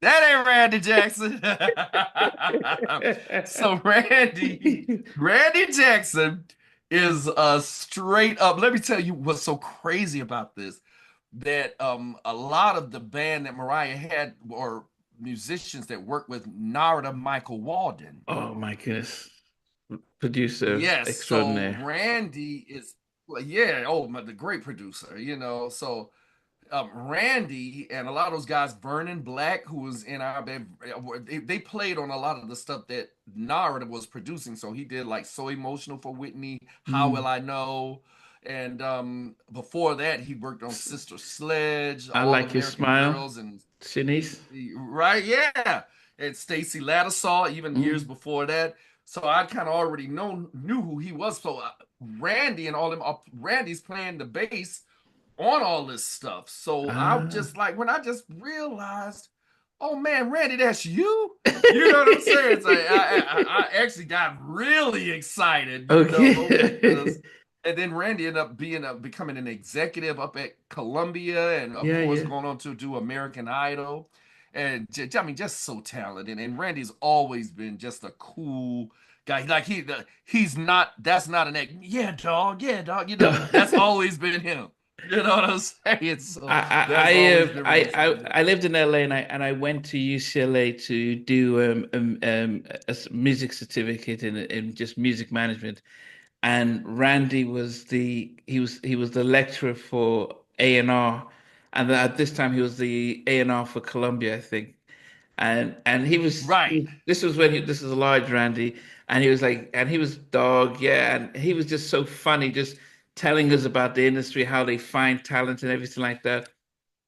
That ain't Randy Jackson. So Randy Jackson is straight up. Let me tell you what's so crazy about this. That a lot of the band that Mariah had were musicians that worked with Narada Michael Walden. Oh my goodness. producer Yes, so extraordinaire. Randy is, well, yeah, oh my, the great producer, so Randy and a lot of those guys, Vernon Black, who was in our band, they played on a lot of the stuff that Nara was producing. So he did like So Emotional for Whitney, How Will Mm. I Know? And before that, he worked on Sister Sledge, I All like your American smile, Girls, and Shanice. right, yeah, and Stacy Lattisaw, even years Mm. before that. So I kind of already knew who he was. So Randy and all them, Randy's playing the bass on all this stuff. So I Ah. just like when I just realized, oh man, Randy, that's you. You know what I'm saying? It's like I actually got really excited, because Okay. and then Randy ended up becoming an executive up at Columbia, and of Yeah, course yeah. going on to do American Idol, and I mean just so talented. And Randy's always been just a cool guy. Like he's not that's not an act. Yeah, dog. That's always been him. You know what I'm saying? So that's always been I lived in LA and I went to UCLA to do music certificate in just music management. And Randy was he was the lecturer for A&R, and at this time he was the A&R for Columbia, I think. And right. this was when this is a large Randy, and he was like, and he was dog, yeah, and he was just so funny, just telling us about the industry, how they find talent and everything like that.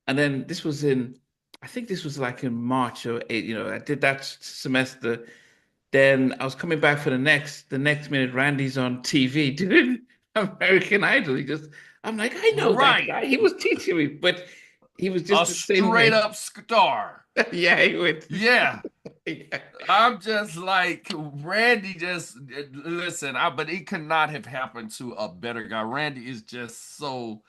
And then this was I think this was like in March or eight, I did that semester. Then I was coming back for the next minute, Randy's on TV doing American Idol. I'm like, I know that Right. guy. He was teaching me, but he was A just the same straight way. up star. Yeah, he would. Yeah. Yeah. I'm just like Randy. Just listen. But it could not have happened to a better guy. Randy is just so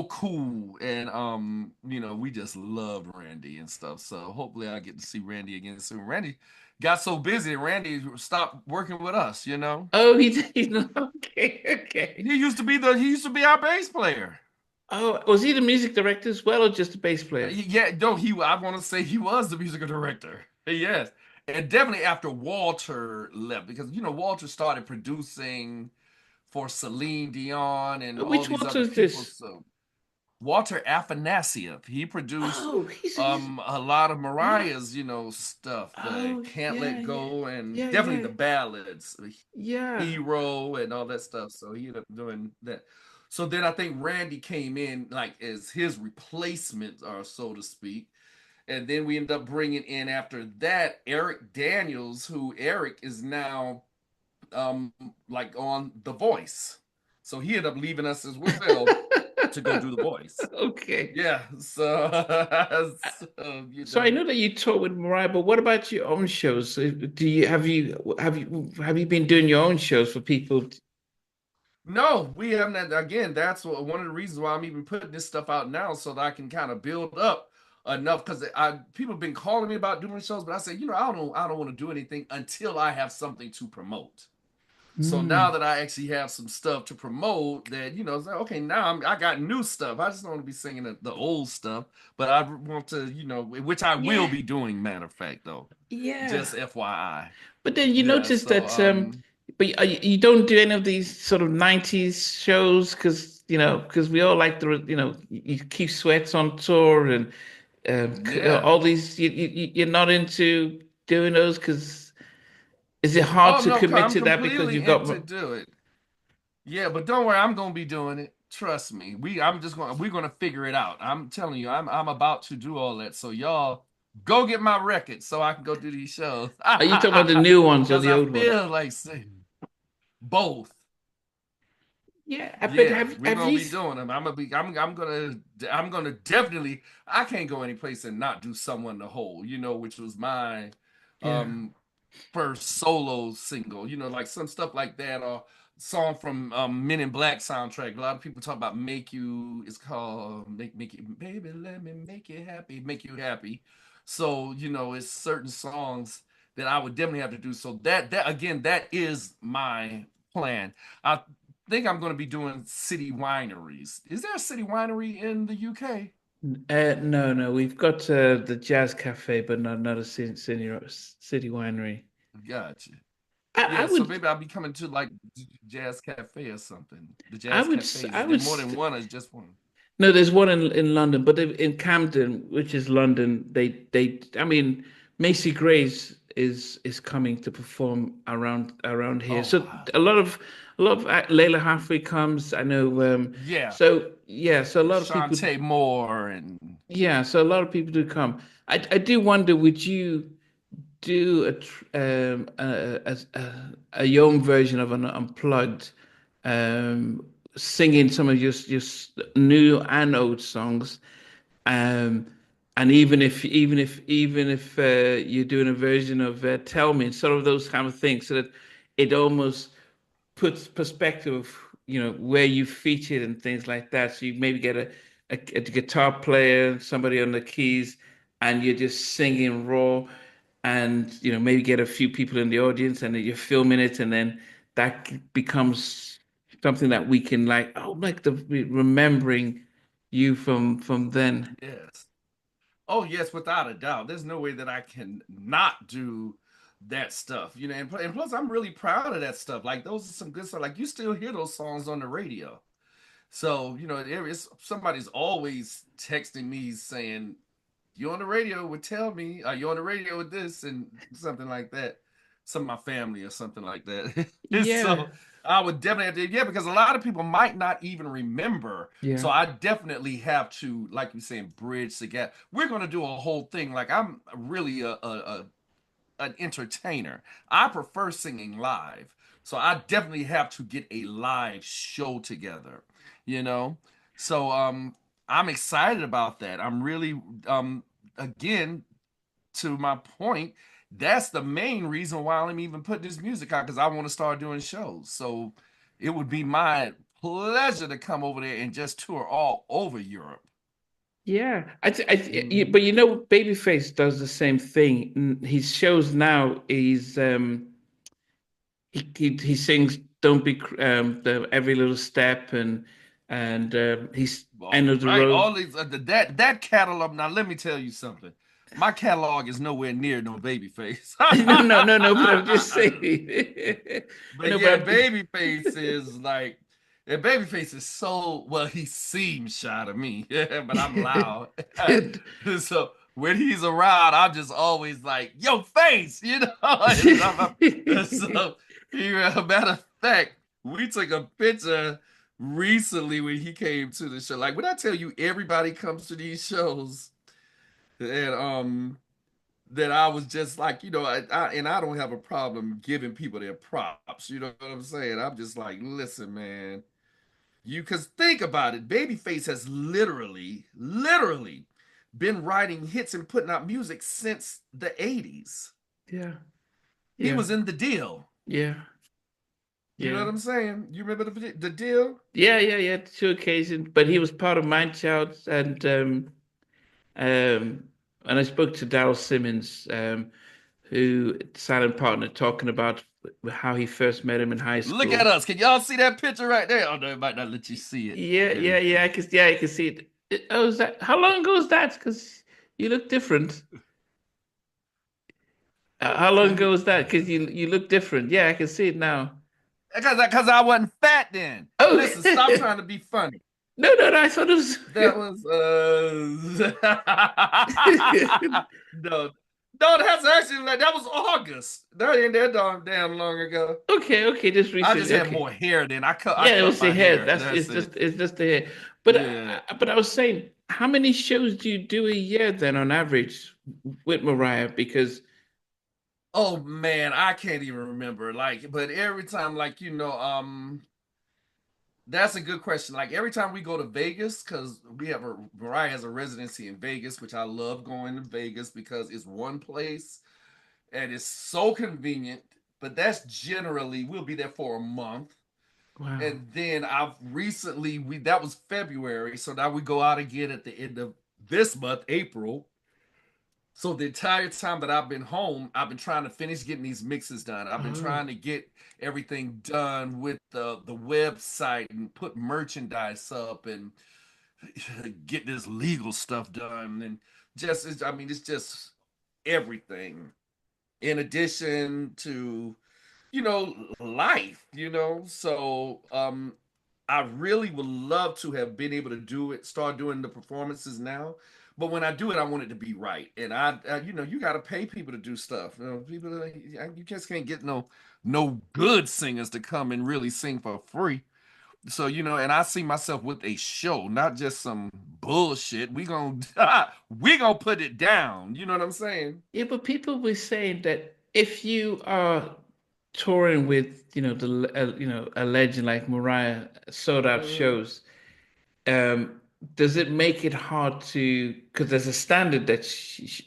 cool, and we just love Randy and stuff. So hopefully I get to see Randy again soon. Randy got so busy. Randy stopped working with us. Oh, he's not okay. Okay. He used to be our bass player. Oh, was he the music director as well, or just a bass player? Yeah, no, I want to say he was the musical director. Yes. And definitely after Walter left, because Walter started producing for Celine Dion and all Which these one other is people. this? So Walter Afanasieff, he produced Oh, he's a lot of yeah. Mariah's, stuff, the Oh, Can't yeah, Let yeah, Go, and yeah, definitely yeah, the ballads, yeah, Hero and all that stuff. So he ended up doing that. So then I think Randy came in like as his replacement, or so to speak. And then we ended up bringing in after that Eric Daniels, who Eric is now um like on The Voice. So he ended up leaving us as well to go do The Voice. Okay. Yeah, so, so So I know that you toured with Mariah, but what about your own shows? Do you have you been doing your own shows for people? no, we haven't. Again, that's one of the reasons why I'm even putting this stuff out now, so that I can kind of build up enough. Because I people have been calling me about doing shows, but I said, I don't want to do anything until I have something to promote. So now Hmm. that I actually have some stuff to promote, that it's like, okay, now I got new stuff. I just don't want to be singing the old stuff, but I want to, which I will Yeah, be doing. Matter of fact, though, yeah. just FYI. But then you Yeah. notice So that, but you don't do any of these sort of 90s shows because we all like you keep Sweats on tour and yeah. all these. You're not into doing those because is it hard Oh to no, commit I'm to that because completely you've got into do it. Yeah, but don't worry, I'm gonna be doing it. Trust me. We're gonna figure it out. I'm telling you, I'm about to do all that. So y'all go get my record so I can go do these shows. are you talking about the new ones or Because the I old ones? feel like saying both. Yeah, but Yeah, have we're have gonna you? be doing them. I'm gonna definitely. I can't go any place and not do someone the whole. Which was my Yeah, um first solo single, like some stuff like that, or song from Men in Black soundtrack. A lot of people talk about "Make You." It's called "Make You," baby. Let me make you happy. So it's certain songs that I would definitely have to do. So that again, that is my plan. I think I'm going to be doing city wineries. Is there a city winery in the UK? no, no, we've got the Jazz Cafe, but not a city winery. Gotcha. I Yeah, so would maybe I'll be coming to like Jazz Cafe or something. The I Jazz would s- Cafes. I Is there would more st than one or is just one? No, there's one in London, but in Camden, which is London, they I mean, Macy Grace is coming to perform around here. Oh So wow. a lot of Layla Halfway comes. I know. Yeah. So yeah, so a lot of people. Shantae Moore and Yeah, so a lot of people do come. I do wonder, would you do a young version of an unplugged, singing some of your new and old songs, um, and even if you're doing a version of Tell Me, sort of those kind of things, so that it almost puts perspective of where you featured and things like that. So you maybe get a guitar player, somebody on the keys, and you're just singing raw, and maybe get a few people in the audience, and then you're filming it, and then that becomes something that we can like, oh, like the remembering you from then. yes. Oh yes, without a doubt. There's no way that I can not do that stuff. And plus I'm really proud of that stuff. Like those are some good stuff. Like you still hear those songs on the radio. So, somebody's always texting me saying, you on the radio would tell me, are you on the radio with this and something like that. Some of my family or something like that. Yeah, So I would definitely have to, yeah, because a lot of people might not even remember. yeah, So I definitely have to, like you saying, bridge the gap. We're gonna do a whole thing. Like I'm really an entertainer. I prefer singing live. So I definitely have to get a live show together, you know? So I'm excited about that. I'm really again, to my point, that's the main reason why I'm even putting this music out, because I want to start doing shows. So it would be my pleasure to come over there and just tour all over Europe. yeah. Mhm. But Babyface does the same thing. His shows now, he sings "Don't Be," the Every Little Step, and he's End All of the right, Road. all these that catalog. Now let me tell you something. My catalog is nowhere near no Babyface. No, no, no, no. But I'm just saying. But No, yeah, but Babyface is like, and Babyface is so well. He seems shy to me, yeah, but I'm loud. So when he's around, I'm just always like, "Yo, face," so, matter of fact, we took a picture recently when he came to the show. Like when I tell you, everybody comes to these shows, and that I was just like, I don't have a problem giving people their props. You know what I'm saying? I'm just like, listen, man, because think about it. Babyface has literally been writing hits and putting out music since the 80s. yeah, He yeah, was in the deal. yeah, You know yeah. what I'm saying? You remember the deal? Yeah, yeah, yeah, two occasions. But he was part of Mindchild, um, and I spoke to Daryl Simmons, who silent partner, talking about how he first met him in high Look at school. us. Can y'all see that picture right there? Oh no, it might not let you see it. Yeah, Let me yeah, yeah. see. I can see it. Oh, is that how long ago was that? Because you look different. How long Let ago me was that? Because you look different. Yeah, I can see it now. because I wasn't fat then. Oh, Listen, stop trying to be funny. no, no, no. I thought it was. That was no, no. That's actually like that was August. That ain't that damn long ago. Okay, okay, just I just recently. had Okay. more hair then. I Yeah, it cut was the my hair. hair. That's That's it. it's just the hair. But Yeah. but I was saying, how many shows do you do a year then on average with Mariah? Because Oh man, I can't even remember. Like, but every time, like that's a good question. Like every time we go to Vegas, because Mariah has a residency in Vegas, which I love going to Vegas because it's one place and it's so convenient. But that's generally we'll be there for a month. wow. And then I've recently we that was February, so now we go out again at the end of this month, April. So the entire time that I've been home, I've been trying to finish getting these mixes done. I've been Oh, trying to get everything done with the website and put merchandise up and get this legal stuff done and I mean it's just everything. In addition to life, So I really would love to have been able to do it, start doing the performances now. But when I do it, I want it to be right. And you got to pay people to do stuff. People, you just can't get no good singers to come and really sing for free. So, and I see myself with a show, not just some bullshit. We gonna put it down. You know what I'm saying? Yeah, but people were saying that if you are touring with, a legend like Mariah, sold out Mhm. shows, does it make it hard to, because there's a standard that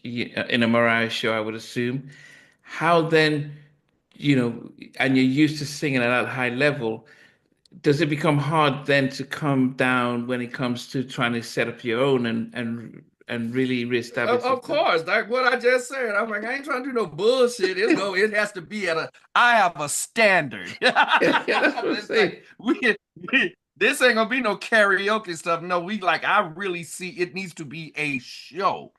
in a Mariah show, I would assume. How then, and you're used to singing at that high level, does it become hard then to come down when it comes to trying to set up your own and really Of, reestablish of yourself? course, like what I just said. I'm like, I ain't trying to do no bullshit. It has to be I have a standard. Yeah, that's what I'm It's like saying. this ain't gonna be no karaoke stuff. No, I really see it needs to be a show,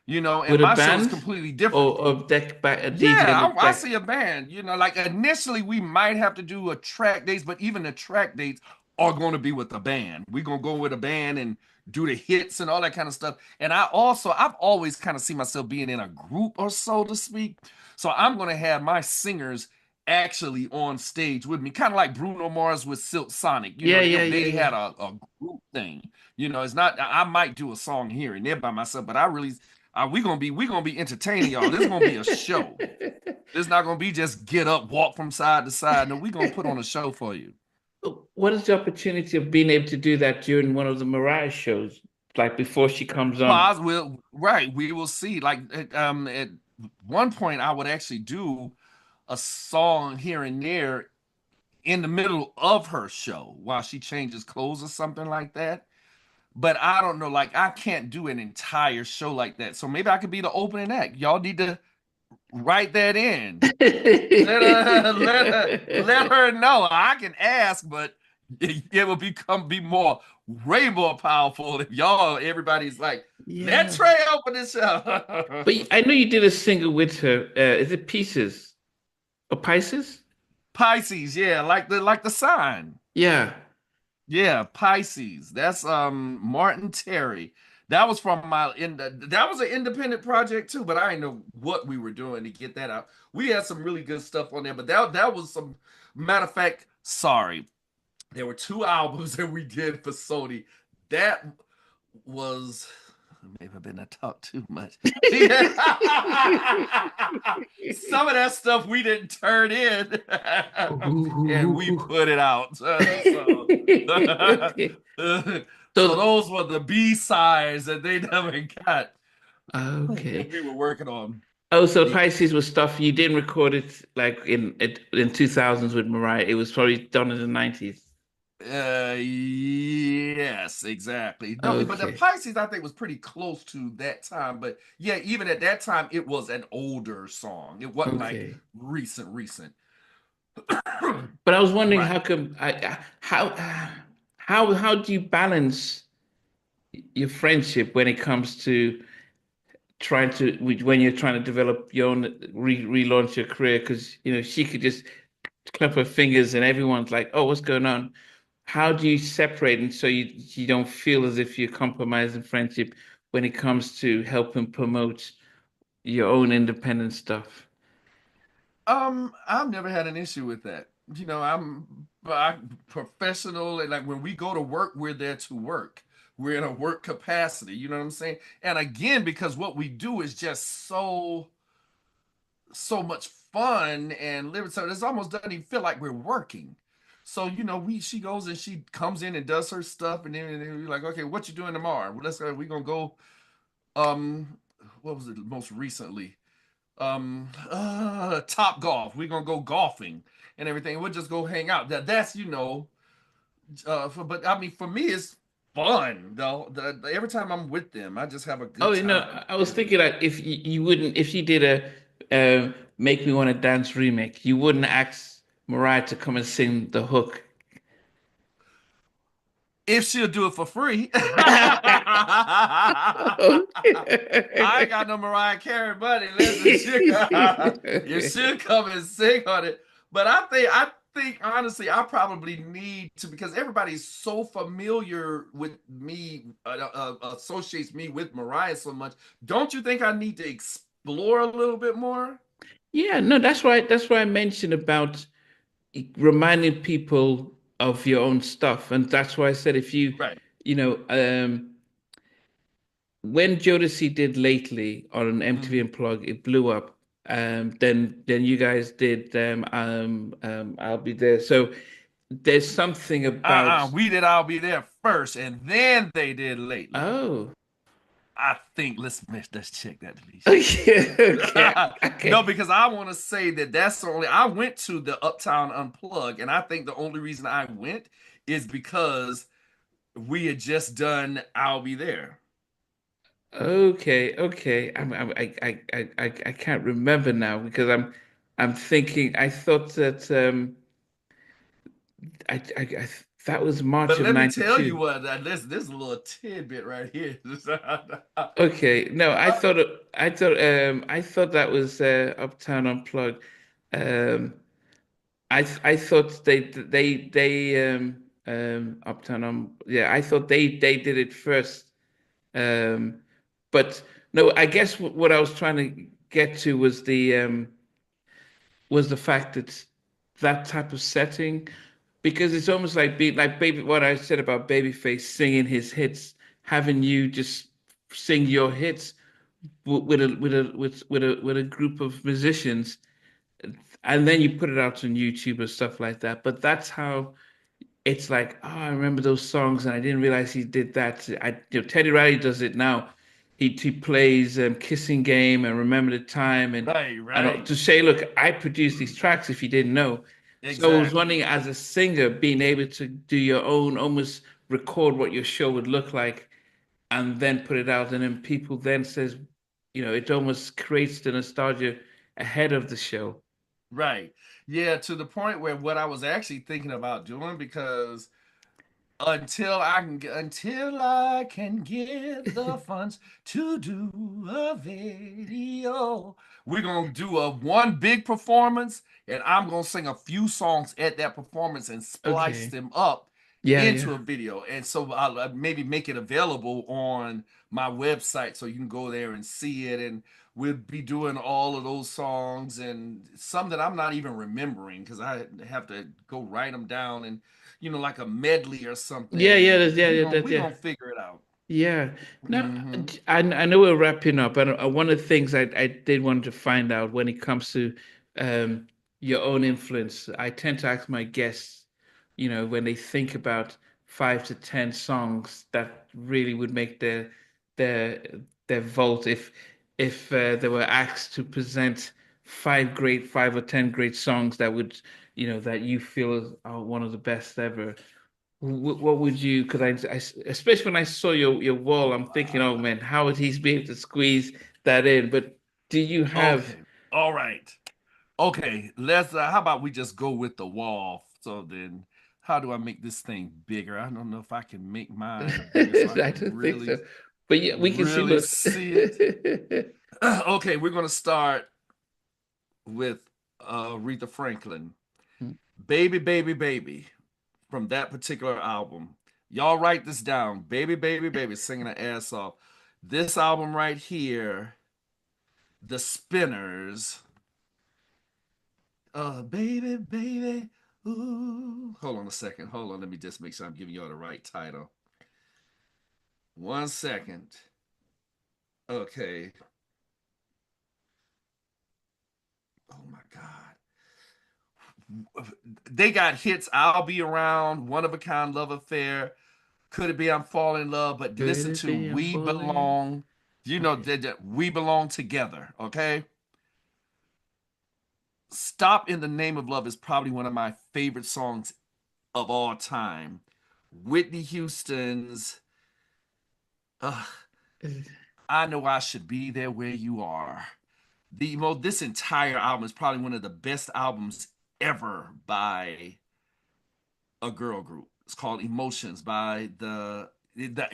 and With a my show is band completely different. or a DJ in the Yeah, I back. see a band. Like initially we might have to do a track dates, but even the track dates are going to be with the band. We're gonna go with a band and do the hits and all that kind of stuff. And I've always kind of seen myself being in a group or so to speak. So I'm gonna have my singers actually on stage with me, kind of like Bruno Mars with Silk Sonic. Yeah, yeah, They yeah, had a group thing. It's not I might do a song here and there by myself, but I really we gonna be entertaining y'all. This is gonna be a show. yeah. It's not gonna be just get up, walk from side to side. No, we gonna put on a show for you. What is the opportunity of being able to do that during one of the Mariah shows, like before she comes on? Pause. Will right. We will see. Like at one point, I would actually do a song here and there in the middle of her show while she changes clothes or something like that. But I don't know. Like I can't do an entire show like that. So maybe I could be the opening act. Y'all need to write that in. Let her know. I can ask, but it will be more way more powerful if everybody's like, let Yeah. Trey open this show. But I know you did a single with her. Is it Pieces or Pisces? Pisces, yeah, like the sign. Yeah. Yeah, Pisces. That's Martin Terry. That was from that was an independent project too, but I didn't know what we were doing to get that out. We had some really good stuff on there, but that was some matter of fact, sorry. There were two albums that we did for Sony. That was maybe I've been to talk too much. See, some of that stuff we didn't turn in, and we put it out. So So, those were the B sides that they never got okay. that we were working on. Oh, so Pisces was stuff you didn't record it like in 2000s with Mariah. It was probably done in the 90s. Yes, exactly. No, but the Okay. Pisces I think was pretty close to that time. But yeah, even at that time, it was an older song. It wasn't like Okay. recent. But I was wondering Right. how come how do you balance your friendship when it comes to trying to when you're trying to develop your own relaunch your career? Because she could just clip her fingers and everyone's like, "Oh, what's going on?" How do you separate and so you don't feel as if you're compromising friendship when it comes to helping promote your own independent stuff? I've never had an issue with that. I'm professional, and like when we go to work, we're there to work. We're in a work capacity. You know what I'm saying? And again, because what we do is just so much fun and living, so it almost doesn't even feel like we're working. So we she goes and she comes in and does her stuff, and then we're like, okay, what you doing tomorrow? Well, let's go. We're gonna go. What was it most recently? Top golf. We're gonna go golfing and everything. We'll just go hang out. That's but I mean for me it's fun though. Every time I'm with them, I just have a Oh, good time. I was thinking like if you wouldn't, if you did a Make Me Wanna Dance remake, you wouldn't ask Mariah to come and sing the hook. If she'll do it for free. I ain't got no Mariah Carey money. Listen, if Okay. she'll come and sing on it. But I think honestly, I probably need to because everybody's so familiar with me, associates me with Mariah so much. Don't you think I need to explore a little bit more? Yeah, no, that's right. That's why I mentioned about reminding people of your own stuff. And that's why I said if you, Right. you know, when Jodeci did lately on MTV Mhm. Unplugged, it blew up. Then you guys did I'll Be There. So there's something about We did I'll Be There first, and then they did lately. oh I think let's check that deletion. okay okay No, okay because I want to say that that's the only. I went to the Uptown Unplug, and I think the only reason I went is because we had just done I'll Be There. okay. I can't remember now because I'm thinking I thought that I that was March But of let me tell you 92. what, this little tidbit right here. Okay, no, I thought that was Uptown Unplugged. Um, I thought they Uptown yeah, I thought they did it first. Um, but no, I guess what I was trying to get to was the fact that that type of setting, because it's almost like being like baby what I said about Babyface singing his hits, having you just sing your hits with a group of musicians, and then you put it out on YouTube or stuff like that. But that's how it's like, oh, I remember those songs, and I didn't realize he did that. Teddy Riley does it now. He plays Kissing Game and Remember the Time, Right, and right. to say, look, I produced these tracks. If you didn't know, so I was Exactly. wondering, as a singer, being able to do your own, almost record what your show would look like, and then put it out, and then people then says, it almost creates the nostalgia ahead of the show. Right. Yeah, to the point where what I was actually thinking about doing because until I can get the funds to do a video. We're gonna do a one big performance, and I'm gonna sing a few songs at that performance and splice Okay. them up Yeah, into yeah. a video. And so I'll maybe make it available on my website so you can go there and see it. And we'll be doing all of those songs and some that I'm not even remembering because I have to go write them down and like a medley or Yeah, something, yeah, and yeah, we yeah, gonna that, we yeah. gonna figure it out. Yeah. No, Hmm. I know we're wrapping up, and one of the things I did want to find out when it comes to um, your own influence, I tend to ask my guests, when they think about 5 to 10 songs that really would make their their vault if they were asked to present 5 or 10 great songs that would, that you feel are one of the best ever. What would you? Because especially when I saw your wall, I'm thinking, oh man, how would he be able to squeeze that in? But do you have? Okay, all right. Okay, let's. How about we just go with the wall? So then, how do I make this thing bigger? I don't know if I can make mine bigger so I I can don't think really, so. But yeah, we can see. really Look. see it. Okay, we're gonna start with Aretha Franklin, "Baby, Baby, Baby," from that particular album. Y'all write this down. "Baby, Baby, Baby," singing her ass off. This album right here, The Spinners. Baby, baby, ooh. Hold on a second. Hold on. Let me just make sure I'm giving y'all the right title. 1 second. Okay. Oh my God. They got hits. "I'll Be Around," "One of a Kind," "Love Affair." Could it be I'm falling in love? But Could listen it to be I'm "We falling? Belong." Okay. We belong together. Okay. "Stop in the Name of Love" is probably one of my favorite songs of all time. Whitney Houston's uh, "I Know I Should Be There Where You Are." This entire album is probably one of the best albums ever by a girl group. It's called "Emotions" by the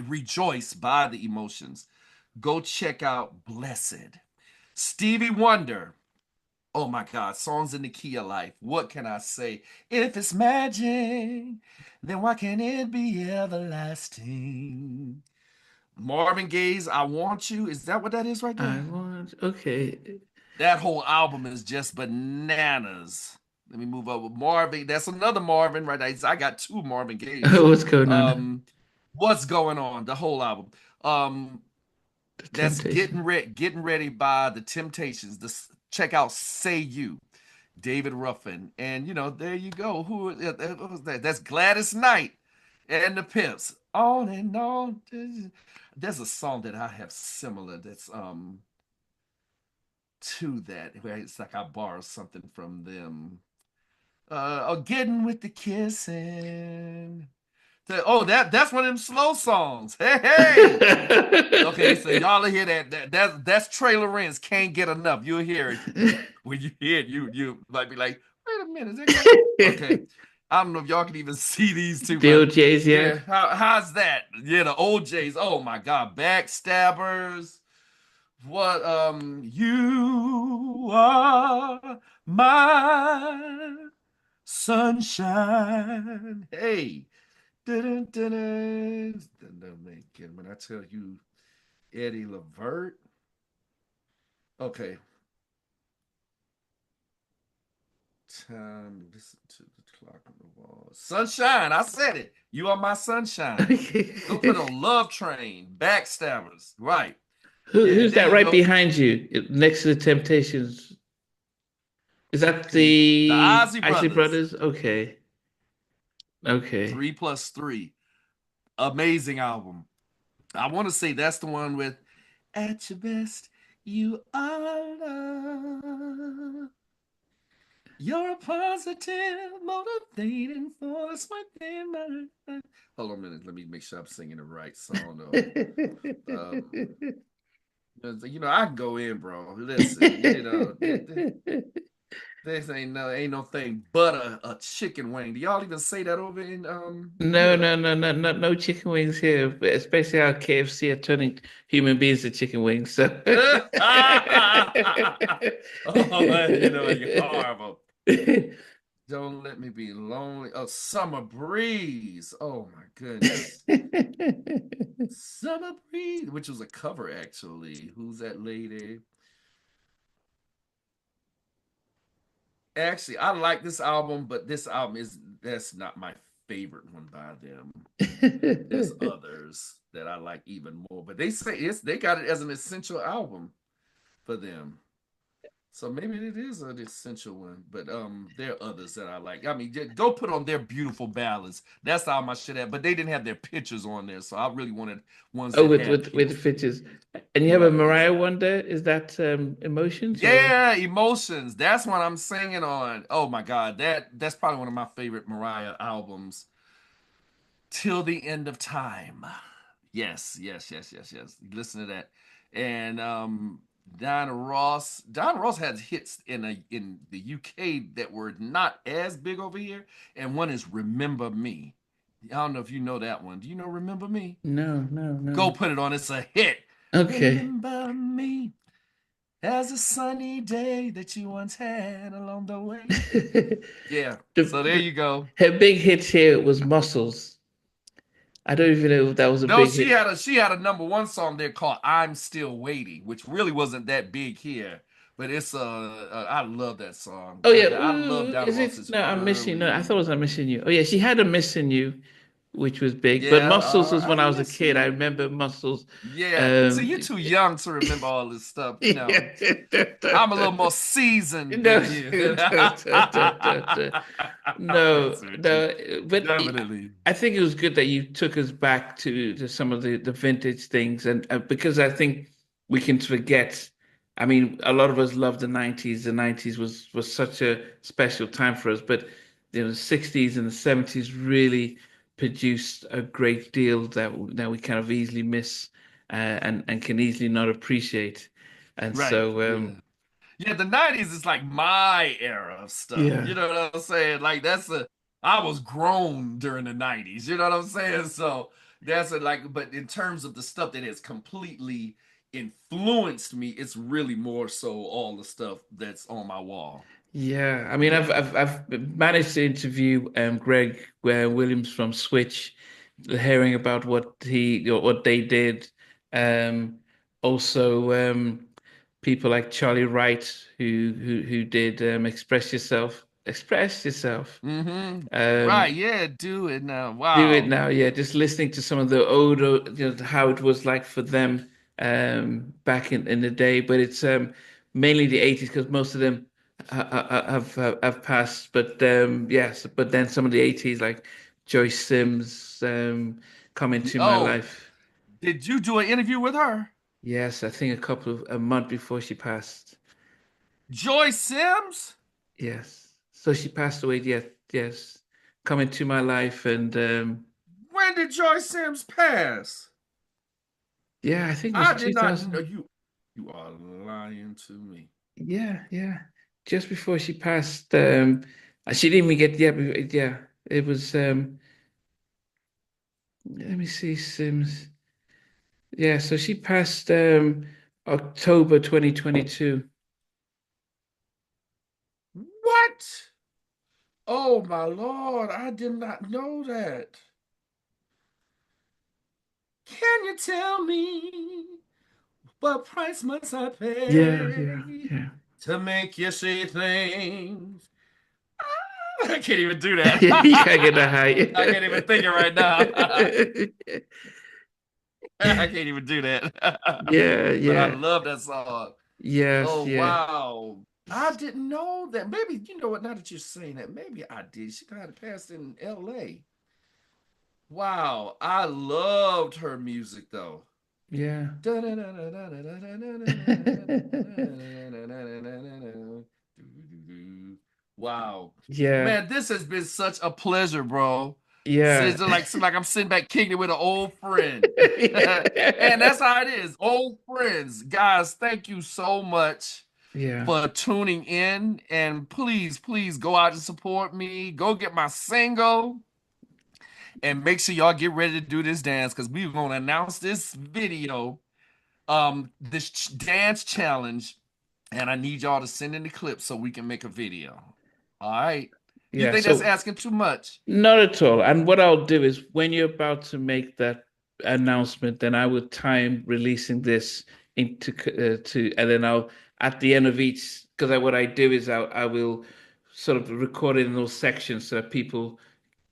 Rejoice by the Emotions. Go check out "Blessed." Stevie Wonder, Oh my God, songs in the key of life. What can I say? If it's magic, then why can't it be everlasting? Marvin Gaye's I Want You. Is that what that is right I there? want, okay. That whole album is just bananas. Let me move over. Marvin, that's another Marvin, right? I got two Marvin Gaye's. What's going on? Um, what's going on? The whole album. Um, The that's Temptation. getting ready by the Temptations. This check out Say You, David Ruffin, and there you go. What was that? That's Gladys Knight and the Pimps. On and on. There's a song that I have similar. That's to that. It's like I borrowed something from them. Getting with the kissing. That's one of them slow songs. Hey, hey. Okay, so y'all hear that's Trey Lorenz. Can't get enough. You'll hear it. When you hear it, you might be like, wait a minute, is that guy? Okay. I don't know if y'all can even see these two, The but OJs, yeah. yeah, how's that? Yeah, the OJs. Oh my God, backstabbers. What you are my sunshine. Hey. Dun, dun, dun, dun. When I tell you Eddie Levert. Okay. Time to listen to the clock on the wall. Sunshine. I said it. You are my sunshine. Go put on Love Train. Backstabbers. Right. Yeah, Who's there that you right go. behind you, next to the Temptations? Is that The the Ozzy Isley Brothers. Brothers? Okay. Okay. 3+3. Amazing album. I want to say that's the one with At Your Best, You Are Love. You're a positive, motivating force within my life. Hold on a minute. Let me make sure I'm singing the right song. I can go in, bro. Listen, this ain't no thing but a chicken wing. Do y'all even say that over in No, here? no, no, no, no, no chicken wings here, but especially how KFC are turning human beings to chicken wings. So Oh, you're horrible. Don't let me be lonely. Oh, Summer Breeze. Oh my goodness. Summer Breeze, which was a cover actually. Who's that lady? Actually, I like this album, but this album that's not my favorite one by them. There's others that I like even more, but they say they got it as an essential album for them. So maybe it is an essential one, but there are others that I like. I mean, go put on their beautiful ballads. That's how my shit at. But they didn't have their pictures on there, so I really wanted ones Oh, that with had with the people's pictures, and you have a right. Mariah Exactly. one there. Is that Emotions or? Yeah, Emotions. That's what I'm singing on. Oh my God, that's probably one of my favorite Mariah albums. Till the End of Time. Yes, yes, yes, yes, yes. Listen to that. And Diana Ross has hits in the UK that were not as big over here. And one is Remember Me. I don't know if you know that one. Do you know Remember Me? No, no, Go no. put it on. It's a hit. Okay. Remember me as a sunny day that you once had along the way. Yeah. So there The you go. her big hit here was Muscles. I don't even know if that was a No, big she hit. had a number one song there called "I'm Still Waiting," which really wasn't that big here, but it's I love that song. Oh yeah, I love Diana is it? Ross's No, I'm missing. No, I thought early. it was I'm missing you. Oh yeah, she had a missing you, which was big. But Yeah, Muscles was when I I'm was a missing kid. I you. remember Muscles. Yeah, so Um, you're too young to remember all this stuff. yeah. I'm a little more seasoned No, than you. I'm no, messing with you. no. But Definitely. I think it was good that you took us back to some of the vintage things, and because I think we can forget. I mean, a lot of us love the 90s. The 90s was such a special time for us, but the 60s and the 70s really produced a great deal that we kind of easily miss and can easily not appreciate. And Right. so, Yeah. Yeah, the 90s is like my era of stuff. yeah. You know what I'm saying? Like I was grown during the 90s. You know what I'm saying? So that's it, like, but in terms of the stuff that has completely influenced me. It's really more so all the stuff that's on my wall. Yeah, I mean, I've managed to interview Greg Williams from Switch, hearing about what they did. Um, Also, people like Charlie Wright who did Express Yourself. Right, Um, yeah, do it now. Do it Wow. now, yeah. Just listening to some of the older, how it was like for them back in the day. But it's mainly the 80s because most of them have passed. But yes, but then some of the 80s like Joyce Sims come into my Oh, life. did you do an interview with her? Yes, I think a month before she passed. Joy Sims? Yes, so she passed away. Yes, yes, come into my life, and When did Joy Sims pass? yeah, I think it was I did not know 2000. you. You are lying to me. Yeah, yeah. Just before she passed, she didn't even get, yeah. It was let me see, Sims. Yeah, so she passed October 2022. What? Oh my Lord, I did not know that. Can you tell me what price must I Yeah, yeah, pay yeah. to make you see things? I can't even do that. You can't get that I can't even think it right now. high. I can't even do that. Yeah, But I yeah. love that song. Yes, Oh yeah. wow. I didn't know that. Maybe you know what, now that you're saying that, maybe I did. She kind of passed in LA. Wow. I loved her music though. Yeah. Wow. Yeah. Man, this has been such a pleasure, bro. Yeah. Seems like I'm sitting back kicking it with an old friend. And that's how it is. Old friends. Guys, thank you so much Yeah. for tuning in. And please, please go out and support me. Go get my single. And make sure y'all get ready to do this dance because we're gonna announce this video, this dance challenge, and I need y'all to send in the clip so we can make a video. All right. You Yeah. think that's So asking too much? not at all. And what I'll do is when you're about to make that announcement, then I will time releasing this into and then I'll at the end of each, because what I do is I will sort of record it in those sections so that people,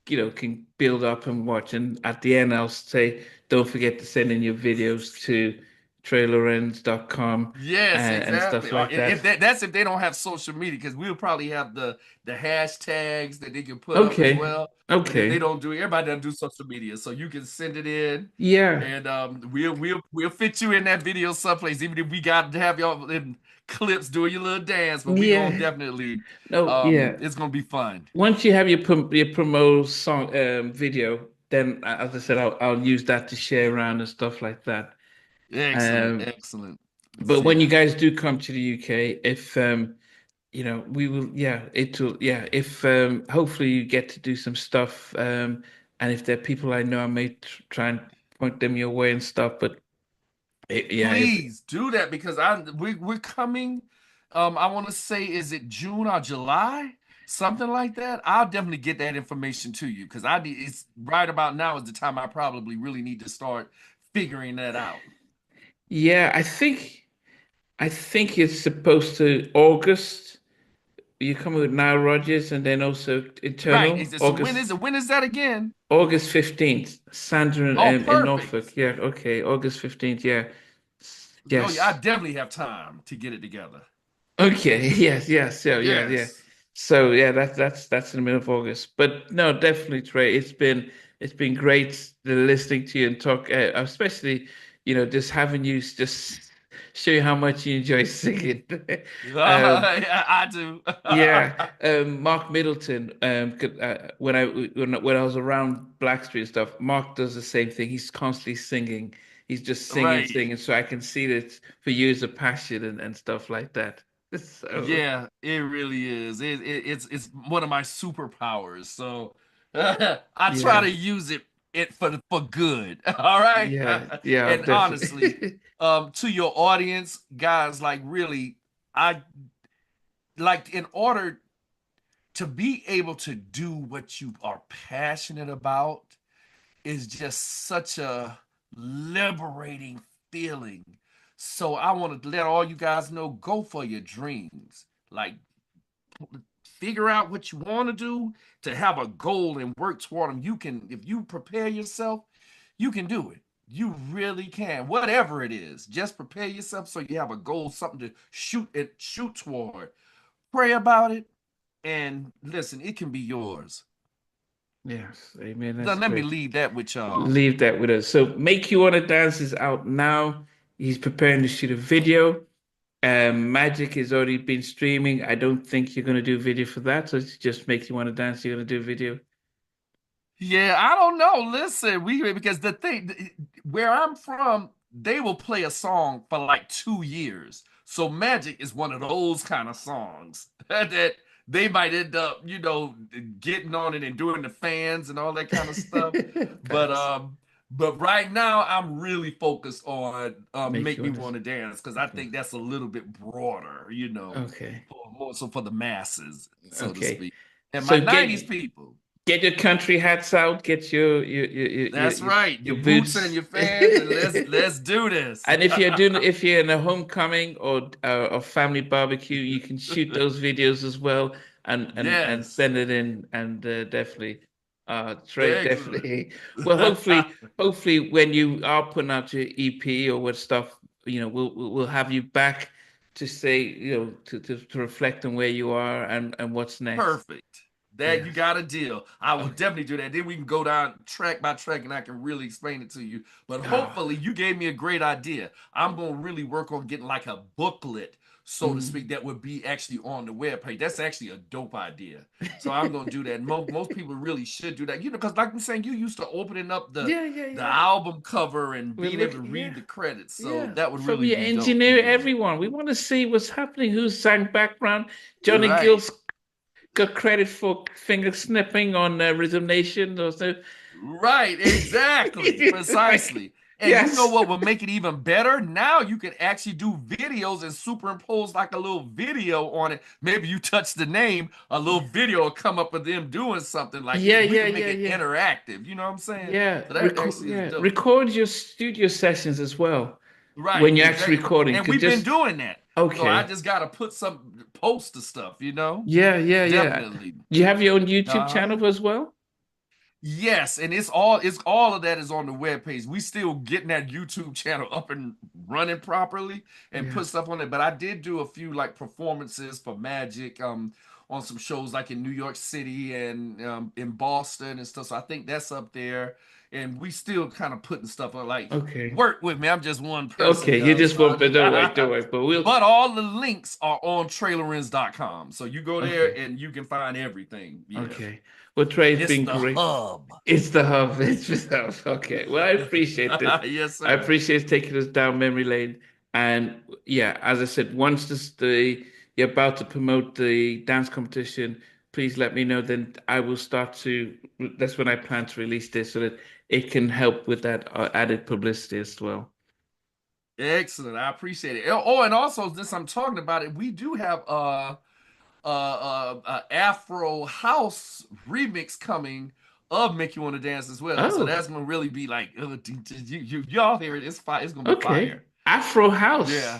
can build up and watch. And at the end, I'll say, don't forget to send in your videos to treylorenz.com Yes, and stuff exactly. Or like if that. that's if they don't have social media, because we'll probably have the hashtags that they can put up as Okay. well. But if they Okay. don't do, everybody doesn't do social media, so you can send it in, Yeah. and we'll fit you in that video someplace. Even if we got to have y'all in clips doing your little dance, but we gonna Yeah. definitely, No, yeah. it's gonna be fun. Once you have your promo song video, then as I said, I'll use that to share around and stuff like that. Excellent, Um, excellent. but when See, you guys do come to the UK, if we will, yeah, it will, yeah. If hopefully you get to do some stuff, and if there are people I know, I may try and point them your way and stuff. But yeah, please do that because we're coming. I want to say, is it June or July? Something like that. I'll definitely get that information to you because I need it's right about now is the time I probably really need to start figuring that out. yeah, I think it's supposed to August. You come with Nile Rodgers, and then also Right. Internal So when is August it? When is that again? August 15th. Sandra Oh, in Norfolk. perfect. Yeah, okay, August 15th. Yeah, Oh yeah, I yes. definitely have time to get it together. Okay, yes, yes. So yeah, yeah. Yes. So yeah, that's in the middle of August. But no, definitely, Trey. It's been great listening to you and talk, especially just having you just show you how much you enjoy singing. Um, Yeah, I do. yeah, Mark Middleton. When I was around Blackstreet and stuff, Mark does the same thing. He's constantly singing. He's just singing, Right. singing. So I can see that for you is a passion and stuff like that. So Yeah, it really is. It's one of my superpowers. So I try yeah, to use it it for good. All right. Yeah, yeah, And honestly, definitely. to your audience, guys, like really, I like in order to be able to do what you are passionate about is just such a liberating feeling. So I want to let all you guys know, go for your dreams. Like, figure out what you want to do, to have a goal and work toward them. You can, if you prepare yourself, you can do it. You really can. Whatever it is, just prepare yourself so you have a goal, something to shoot toward. Pray about it, and listen, it can be yours. Yes, amen. Now, That's let me great. leave that with y'all. Leave that with us. So Make You Wanna Dance is out now. He's preparing to shoot a video. Magic has already been streaming. I don't think you're gonna do a video for that. So it's just Make You Wanna Dance. You're gonna do a video. Yeah, I don't know. Listen, we because the thing where I'm from, they will play a song for like 2 years. So Magic is one of those kind of songs that they might end up, getting on it and doing the fans and all that kind of stuff. But Thanks. but right now I'm really focused on Make Make You Me Wanna. Want to Dance because I Okay. think that's a little bit broader, Okay. more so for the masses, so to Okay. speak. And my So 90s people. get your country hats out. Get That's right. Your your boots and boots. your fans, and let's do this. And if you're in a homecoming or a family barbecue, you can shoot those videos as well and Yes. send it in and definitely Trey, Excellent. definitely. Well, hopefully when you are putting out your EP or what stuff, we'll have you back to say, to reflect on where you are and what's next. Perfect. That you Yes. got a deal. I will Okay. definitely do that. Then we can go down track by track and I can really explain it to you. But Ah. hopefully, you gave me a great idea. I'm going to really work on getting like a booklet, so to Mm. speak, that would be actually on the webpage. That's actually a dope idea. So I'm going to do that. Most people really should do that. Because like I'm saying, you used to opening up Yeah, yeah, the yeah. album cover and We're being able to looking, read yeah. the credits. So Yeah, that would from really your be dope. engineer, Yeah. everyone. We want to see what's happening, who sang background. Johnny Right. Gill's got credit for finger snipping on Rhythm Nation or so. Right, exactly, precisely. And you know Yes. what would make it even better? Now you can actually do videos and superimpose like a little video on it. Maybe you touch the name, a little video will come up of them doing something like Yeah, we yeah, can make yeah, it yeah. interactive. You know what I'm saying? Yeah, So that actually is dope. record your studio sessions as well Right, when you're actually exactly. recording. And Cause we've been just doing that. So I okay. just gotta put some post the stuff. Yeah, yeah, yeah. Definitely. Do you have your own YouTube Uh-huh. channel as well? Yes, and it's all of that is on the webpage. We still getting that YouTube channel up and running properly and Yeah. put stuff on it. But I did do a few like performances for Magic on some shows like in New York City and in Boston and stuff. So I think that's up there. And we still kind of putting stuff on like Okay. work with me. I'm just one person, Okay, you y'all. just So won't, but don't worry. But we'll but all the links are on TreyLorenz.com. So you go there okay. and you can find everything. Yeah. Okay. Well, Trey, it's It's been the great. hub. It's the hub. It's the hub. Okay. Well, I appreciate this. Yes, I sir. appreciate taking us down memory lane. And yeah, as I said, once you're about to promote the dance competition, please let me know. Then I will start to. That's when I plan to release this so that it can help with that added publicity as well. Excellent. I appreciate it. Oh, and also, since I'm talking about it, we do have Afro House remix coming of Make You Want to Dance as well. So Oh, that's gonna really be like y'all hear it. It's fire. It's gonna be okay. fire. Afro House. Yeah,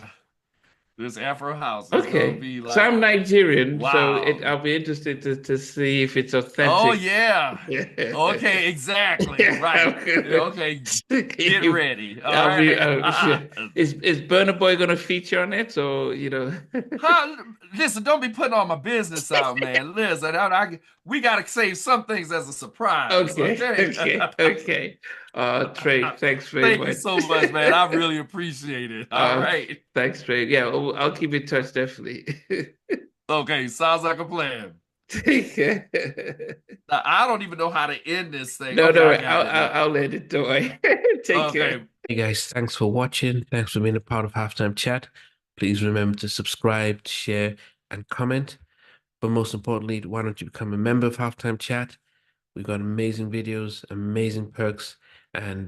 this Afro House is gonna Okay. be So like I'm Nigerian, so wow. I'll be interested to see if it's Oh authentic. yeah. Okay, exactly. Right. Okay, get You- ready. All I'll be, right. sure. Is Burna Boy going to feature on it, or Huh? Listen, don't be putting all my business out, man. Listen, we got to save some things as a surprise, Okay, okay? okay, okay. Trey, thanks very Thank you much. so much, man. I really appreciate it. All Uh, right. thanks, Trey. Yeah, I'll keep in touch definitely. Okay, sounds like a plan. Take care. Now, I don't even know how to end this thing. No, Okay, no, I got it now. I'll let it do it. Take care. Okay. Hey guys, thanks for watching. Thanks for being a part of Halftime Chat. Please remember to subscribe, share, and comment. But most importantly, why don't you become a member of Halftime Chat? We got amazing videos, amazing perks, and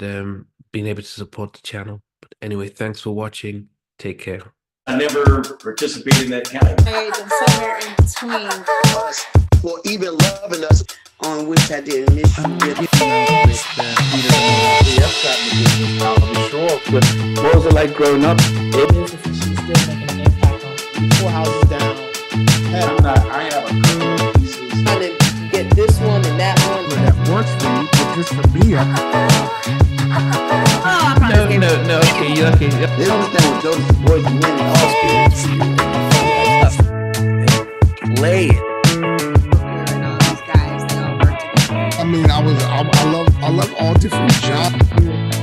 being able to support the channel. But anyway, thanks for watching. Take care. I never participated in that kind of. And somewhere in between. For even loving us, On which I didn't miss you with. What was it like growing up? She's still making an impact on 4 houses down. I have a couple of pieces. Trying to get this one and that one. That works for you, but just for me, No. Okay, you okay? they don't understand what Jodeci Boys and Men and all spirits. play it. These guys, they all work together. I mean, I love all different genres.